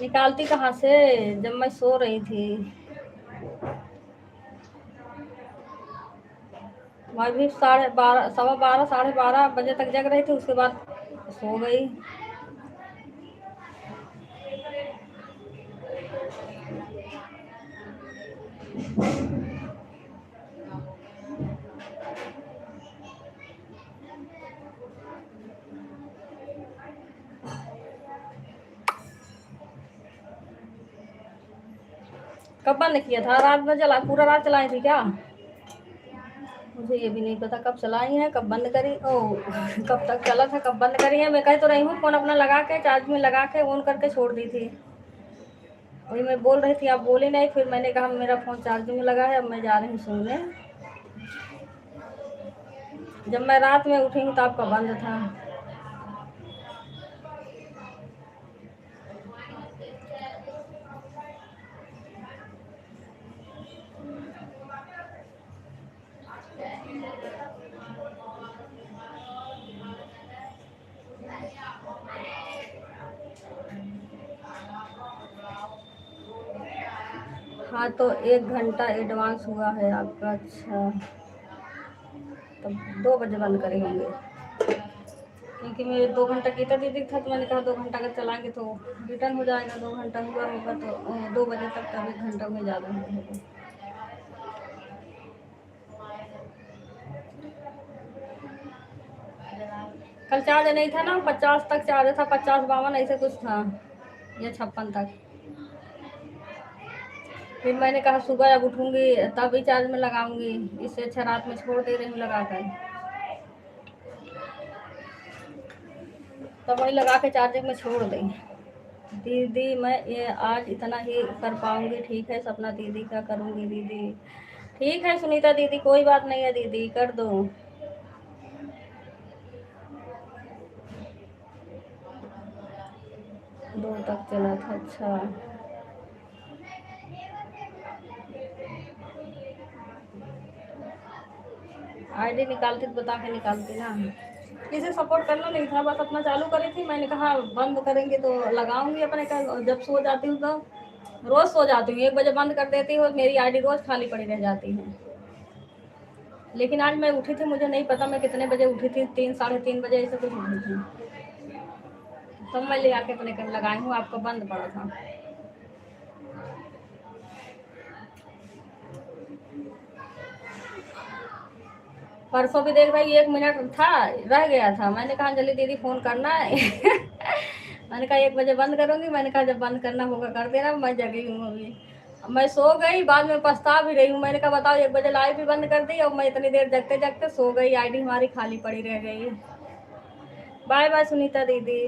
S1: निकालती कहाँ से, जब मैं सो रही थी। मैं भी 12:30 12:15 12:30 तक जग रही थी, उसके बाद सो गई। कब बंद किया था? रात में चला, पूरा रात चलाई थी क्या? मुझे ये भी नहीं पता कब चलाई है, कब बंद करी। ओ कब तक चला था, कब बंद करी है। मैं कह तो रही हूँ, फ़ोन अपना लगा के चार्ज में लगा के ऑन करके छोड़ दी थी। वही मैं बोल रही थी, आप बोले नहीं। फिर मैंने कहा मेरा फ़ोन चार्ज में लगा है, अब मैं जा रही हूँ सोने। जब मैं रात में उठी हूँ तो आपका बंद था। हाँ तो 1 घंटा एडवांस हुआ है आपका। अच्छा, तब 2 बजे बंद करे होंगे, क्योंकि मेरे 2 घंटा गीता दीदी था, तो मैंने कहा 2 घंटा अगर चलाएंगे तो रिटर्न हो जाएगा। 2 घंटा हुआ होगा तो 2 बजे तक का 1 घंटा में ज़्यादा होगा। कल चार्ज नहीं था ना, 50 तक चार्ज था, 50 52 ऐसे कुछ था, या 56 तक। फिर मैंने कहा सुबह अब उठूँगी तभी चार्ज में लगाऊंगी, इससे अच्छा रात में छोड़ दे रही हूँ लगा कर। तब वही लगा के चार्जिंग में छोड़ दें। दीदी मैं ये आज इतना ही कर पाऊँगी, ठीक है सपना दीदी, का करूँगी दीदी। ठीक है सुनीता दीदी, कोई बात नहीं है दीदी, कर दो। 2 तक चला था। अच्छा, आईडी निकालती तो बता के निकालती ना। किसी सपोर्ट करना नहीं था, बस अपना चालू करी थी। मैंने कहा बंद करेंगे तो लगाऊंगी अपने का। जब सो जाती हूँ तो रोज़ सो जाती हूँ, 1 बजे बंद कर देती हूँ, मेरी आईडी रोज़ खाली पड़ी रह जाती है। लेकिन आज मैं उठी थी, मुझे नहीं पता मैं कितने बजे उठी थी, 3 साढ़े 3 बजे ऐसे कुछ उठी थी। तब मैं ले आके अपने कर लगाई हूँ, आपका बंद पड़ा था। परसों भी देख रही, 1 मिनट था रह गया था। मैंने कहा अंजलि दीदी फ़ोन करना है मैंने कहा 1 बजे बंद करूँगी। मैंने कहा जब बंद करना होगा कर देना, मैं जगी हूँ अभी। मैं सो गई, बाद में पछता भी रही हूँ। मैंने कहा बताओ 1 बजे लाइव भी बंद कर दी और मैं इतनी देर जगते जगते सो गई, आईडी हमारी खाली पड़ी रह गई। बाय बाय सुनीता दीदी।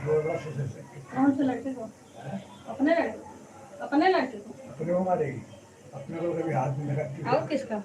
S1: कौन से लड़के को? अपने लड़के, अपने लड़के को
S2: अपने को मारेगी, अपने को कभी हाथ में लगाती है।
S1: और किसका?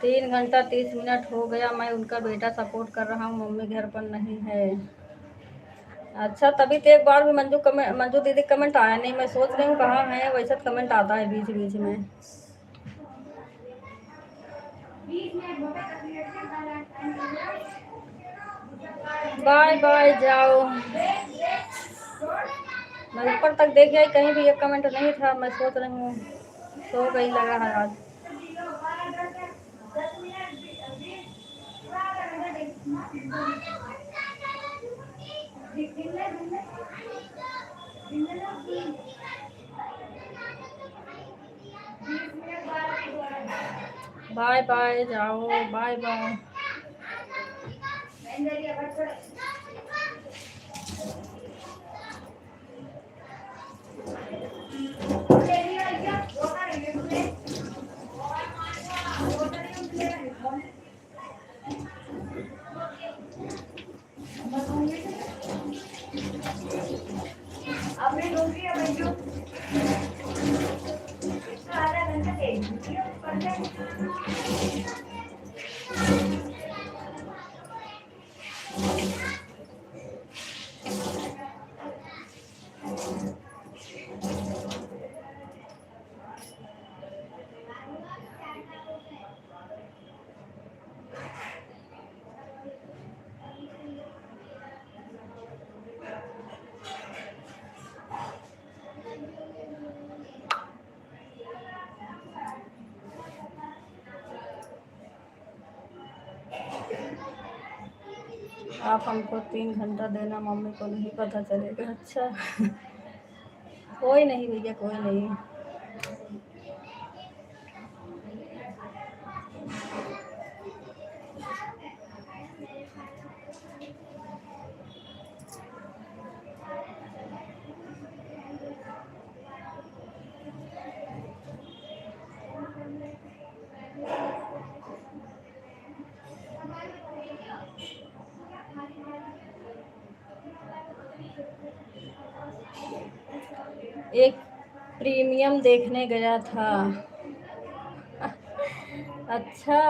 S1: 3 घंटा 30 मिनट हो गया, मैं उनका बेटा सपोर्ट कर रहा हूँ, मम्मी घर पर नहीं है। अच्छा, तभी तो एक बार भी मंजू दीदी कमेंट आया नहीं, मैं सोच रही हूँ कहाँ है, वैसा कमेंट आता है बीच बीच में। बाय बाय जाओ। मैं ऊपर तक देख गई, कहीं भी एक कमेंट नहीं था, मैं सोच रही हूँ सो गई लग रहा है आज। बाय बाय जाओ, बाय बाय। आप हमको 3 घंटा देना, मम्मी को नहीं पता चलेगा। अच्छा कोई नहीं भैया, कोई नहीं। एक प्रीमियम देखने गया था। अच्छा,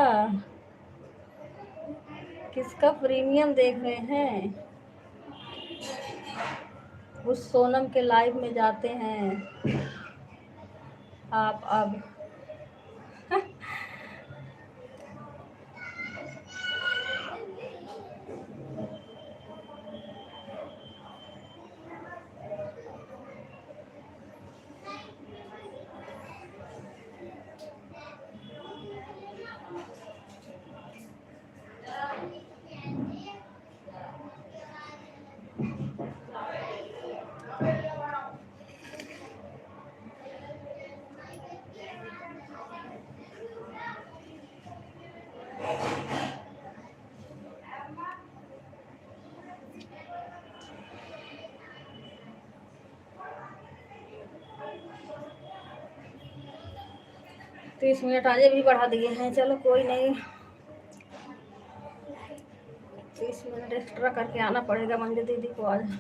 S1: किसका प्रीमियम देख रहे हैं? उस सोनम के लाइव में जाते हैं आप अब। 30 मिनट आगे भी बढ़ा दिए हैं, चलो कोई नहीं। 30 मिनट एक्स्ट्रा करके आना पड़ेगा मंजू दीदी को आज।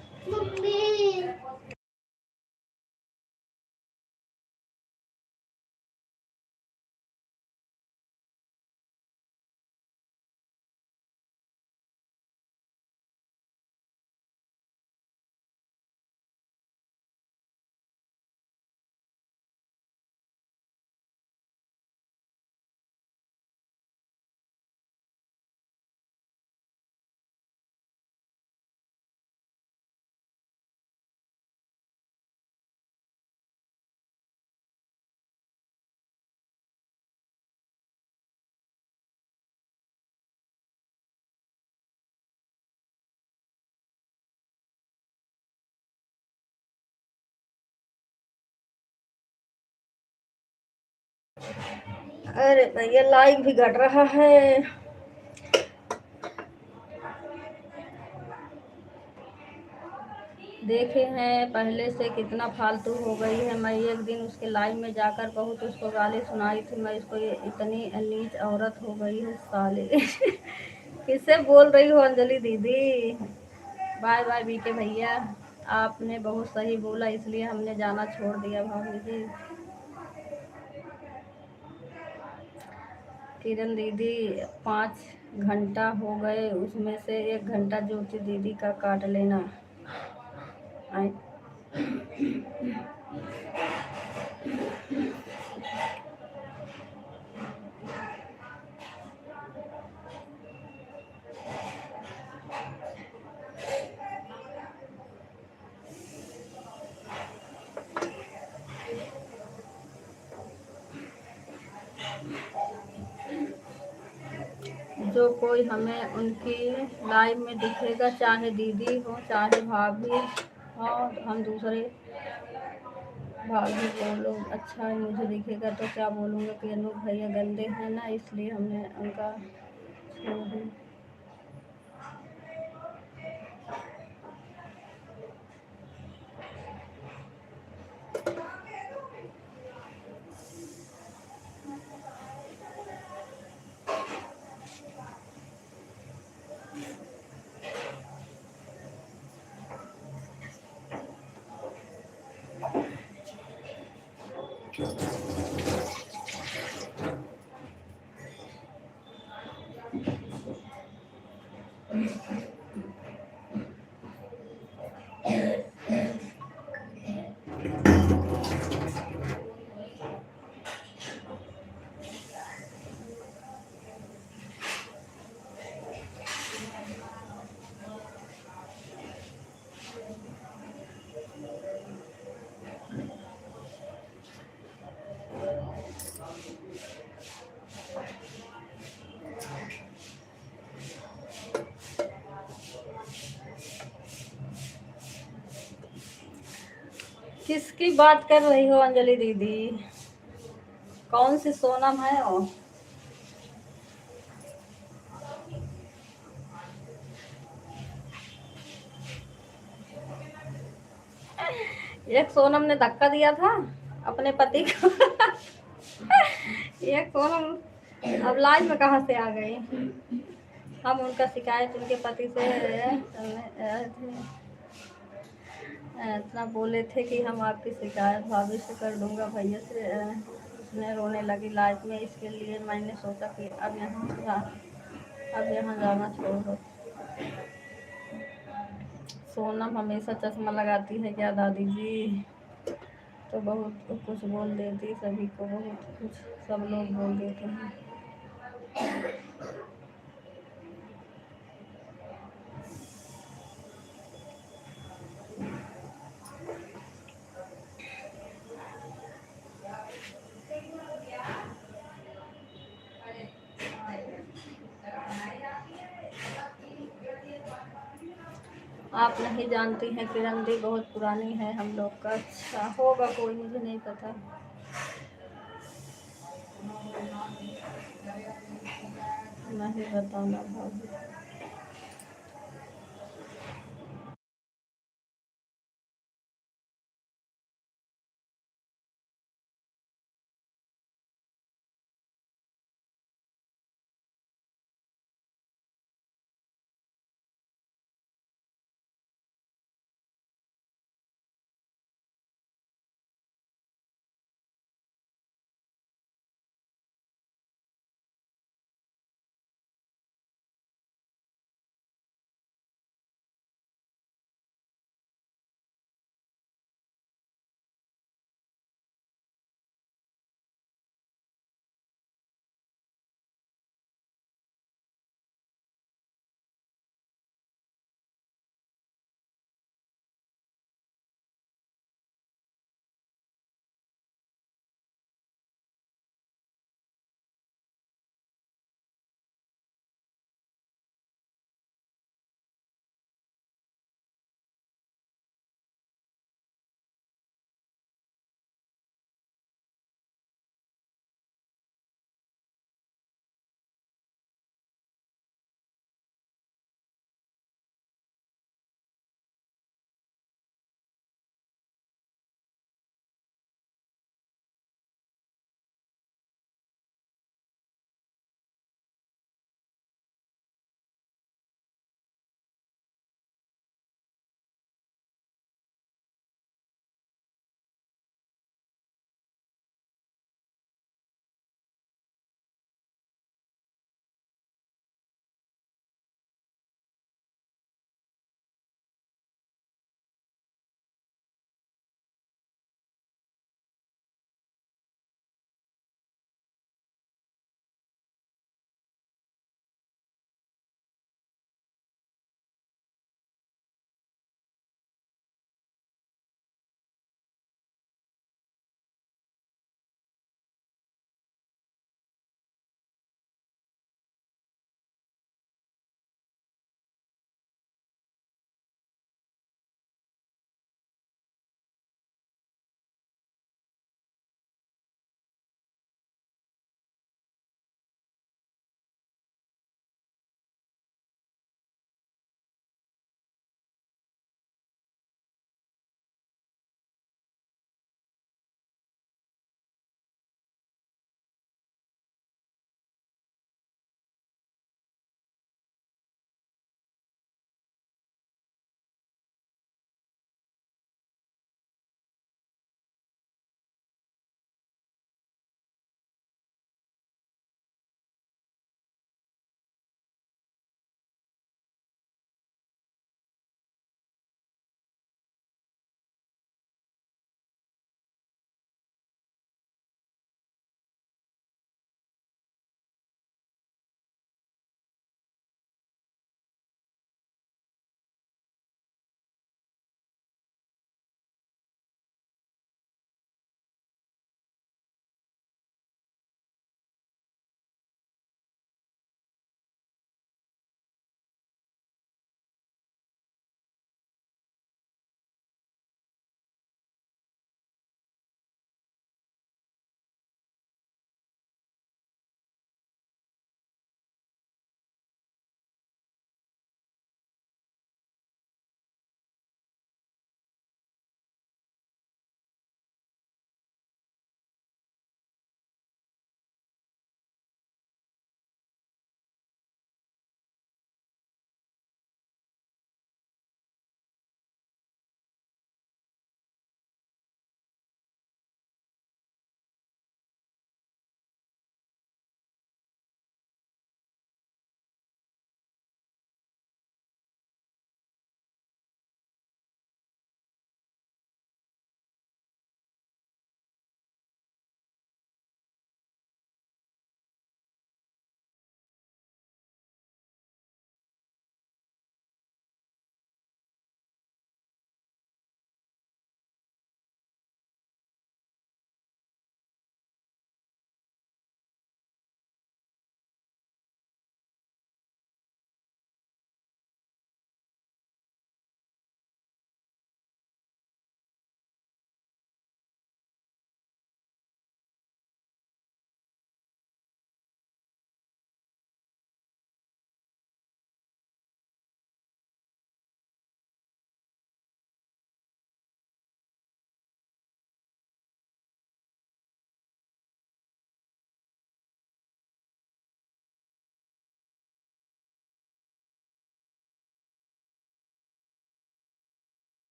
S1: अरे भैया लाइव भी घट रहा है। देखे हैं पहले से कितना फालतू हो गई है। मैं एक दिन उसके लाइव में जाकर बहुत उसको गाली सुनाई थी, मैं इसको इतनी नीच औरत हो गई है साले। किससे बोल रही हो अंजलि दीदी? बाय बाय बीके भैया, आपने बहुत सही बोला, इसलिए हमने जाना छोड़ दिया भाभी जी। किरण दीदी 5 घंटा हो गए, उसमें से 1 घंटा ज्योति दीदी का काट लेना। आए। जो कोई हमें उनकी लाइव में दिखेगा, चाहे दीदी हो चाहे भाभी हो, हम दूसरे भाभी बोलो अच्छा है, मुझे दिखेगा तो क्या बोलूँगा कि अनूप भैया गंदे हैं ना, इसलिए हमने उनका छोड़ दी। किसकी बात कर रही हो अंजलि दीदी? कौन सी सोनम है वो? एक सोनम ने धक्का दिया था अपने पति को। एक सोनम अब लाइफ में कहाँ से आ गई? हम उनका शिकायत उनके पति से इतना बोले थे कि हम आपकी शिकायत भाभी से कर दूंगा, भैया से। उसने रोने लगी लाइफ में, इसके लिए मैंने सोचा कि अब यहाँ जाना छोड़ दो। सोनम हमेशा चश्मा लगाती है क्या दादी जी? तो बहुत कुछ बोल देती सभी को, बहुत कुछ सब लोग बोल देते हैं। आप नहीं जानती हैं किरण दी बहुत पुरानी है हम लोग का। अच्छा होगा कोई, मुझे नहीं पता। नहीं बताना भाभी।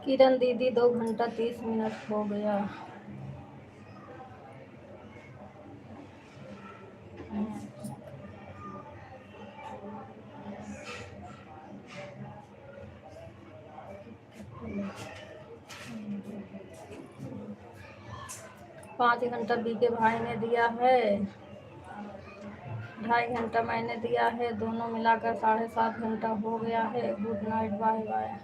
S1: किरण दीदी 2 घंटा 30 मिनट हो गया। 5 घंटा बीके भाई ने दिया है, 2.5 घंटा मैंने दिया है, दोनों मिलाकर 7.5 घंटा हो गया है। Good night, bye bye.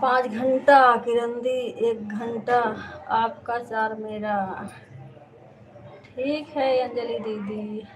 S1: पाँच घंटा किरण दी, 1 घंटा आपका, 4 मेरा। ठीक है अंजलि दीदी।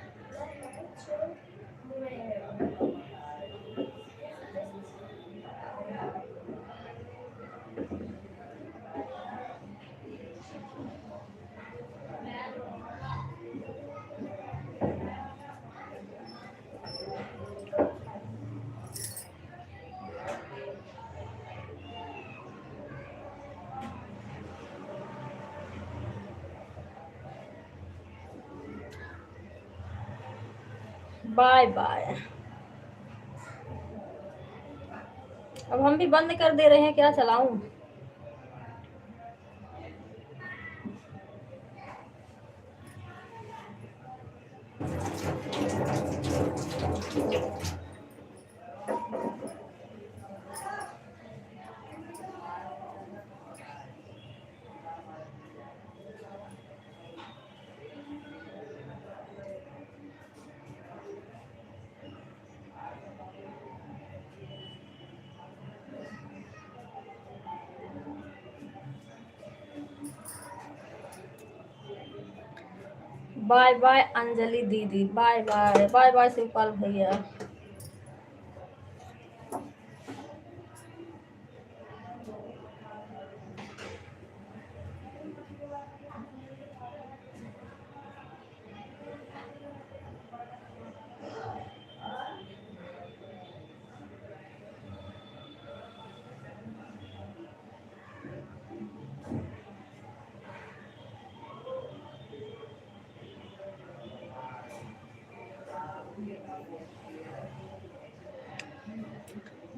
S1: Bye bye. अब हम भी बंद कर दे रहे हैं, क्या चलाऊं? बाय बाय अंजलि दीदी, bye bye. Bye bye Shivpal bhaiya.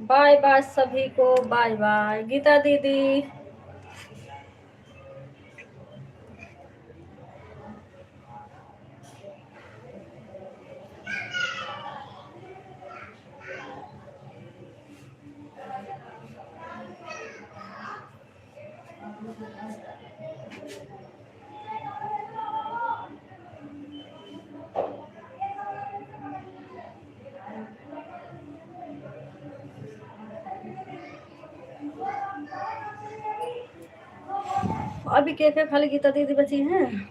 S1: Bye bye सभी को, बाय बाय गीता दीदी। अभी कैफे खाली गीता दीदी बची हैं।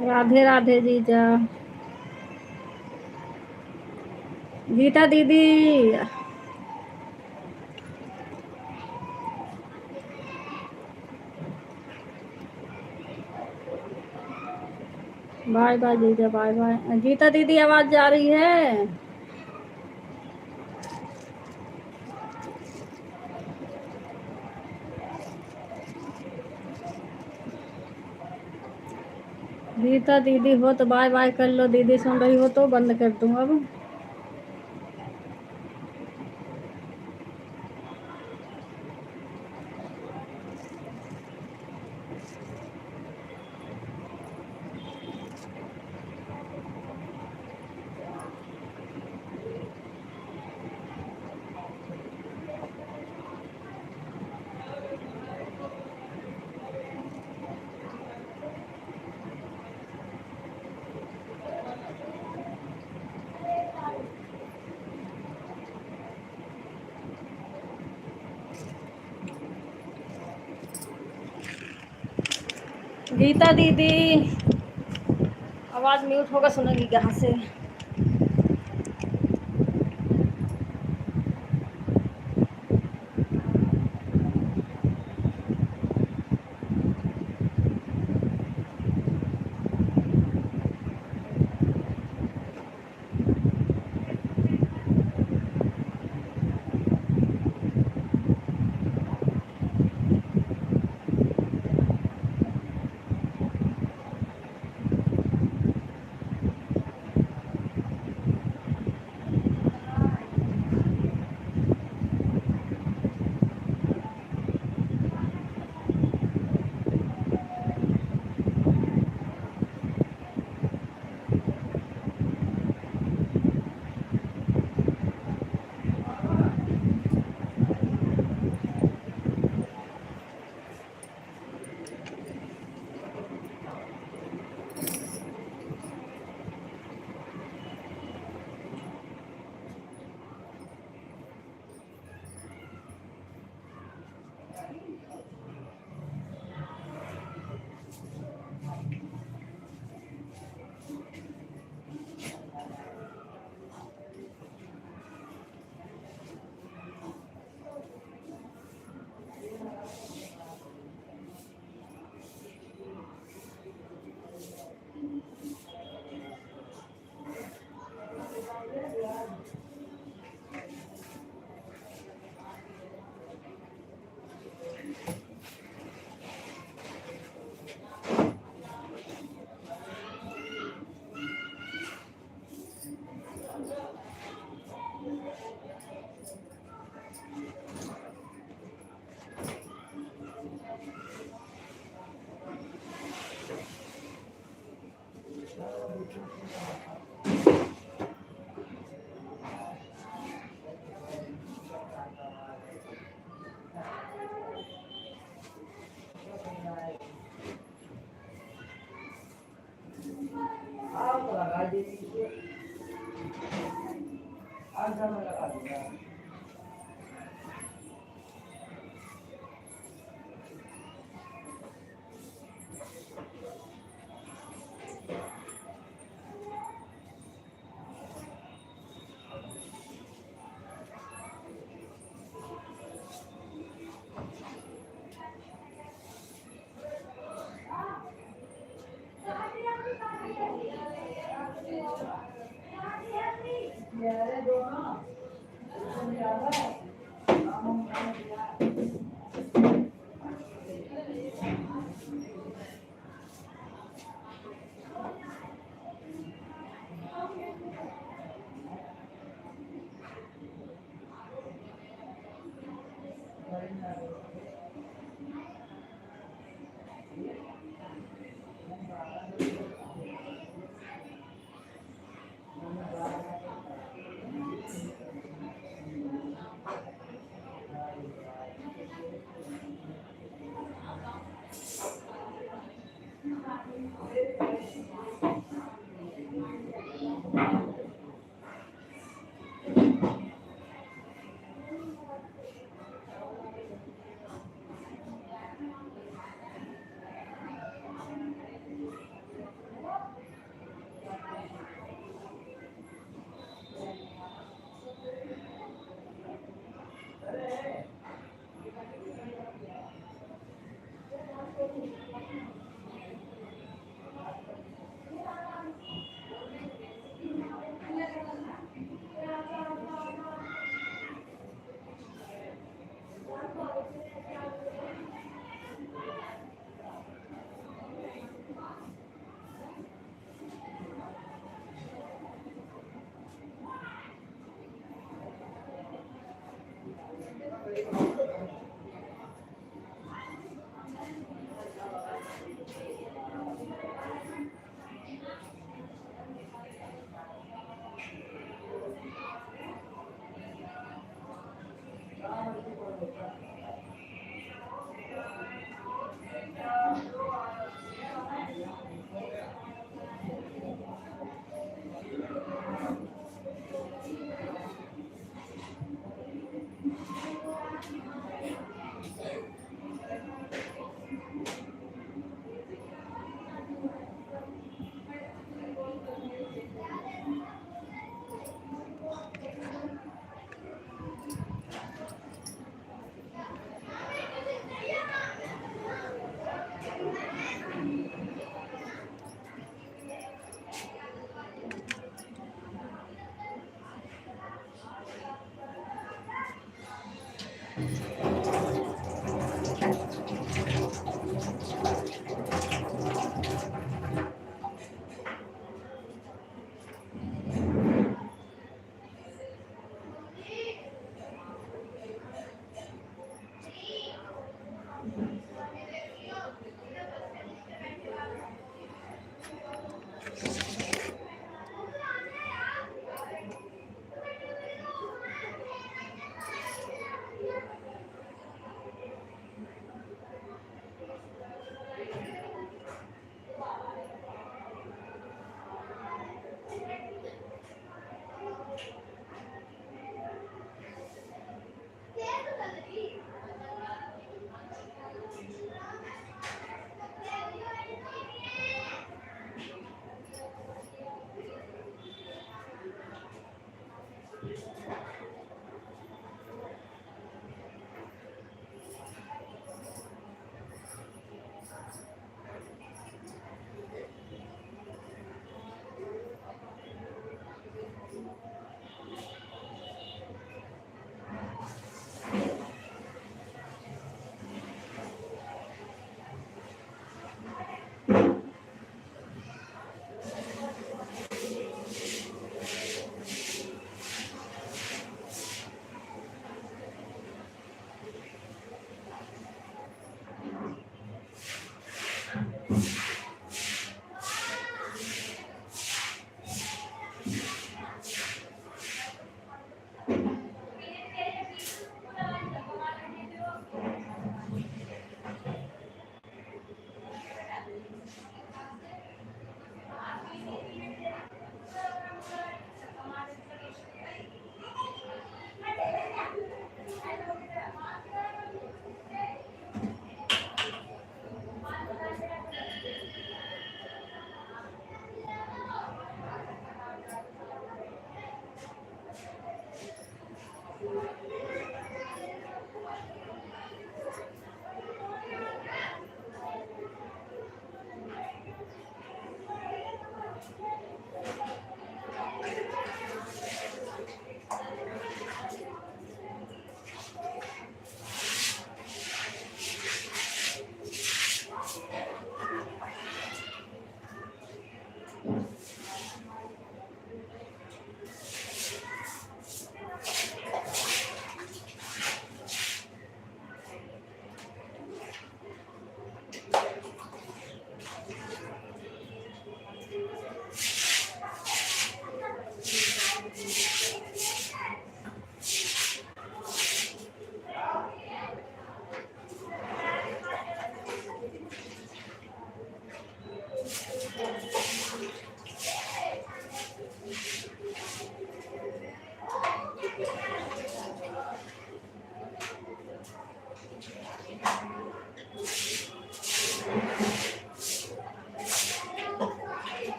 S1: राधे राधे जीजा। गीता दीदी। बाय बाय जीजा, बाय बाय। गीता दीदी आवाज जा रही है? गीता दीदी हो तो बाय बाय कर लो, दीदी सुन रही हो तो बंद कर दूँ अब। गीता दीदी आवाज म्यूट होगा, सुनेगी कहाँ से?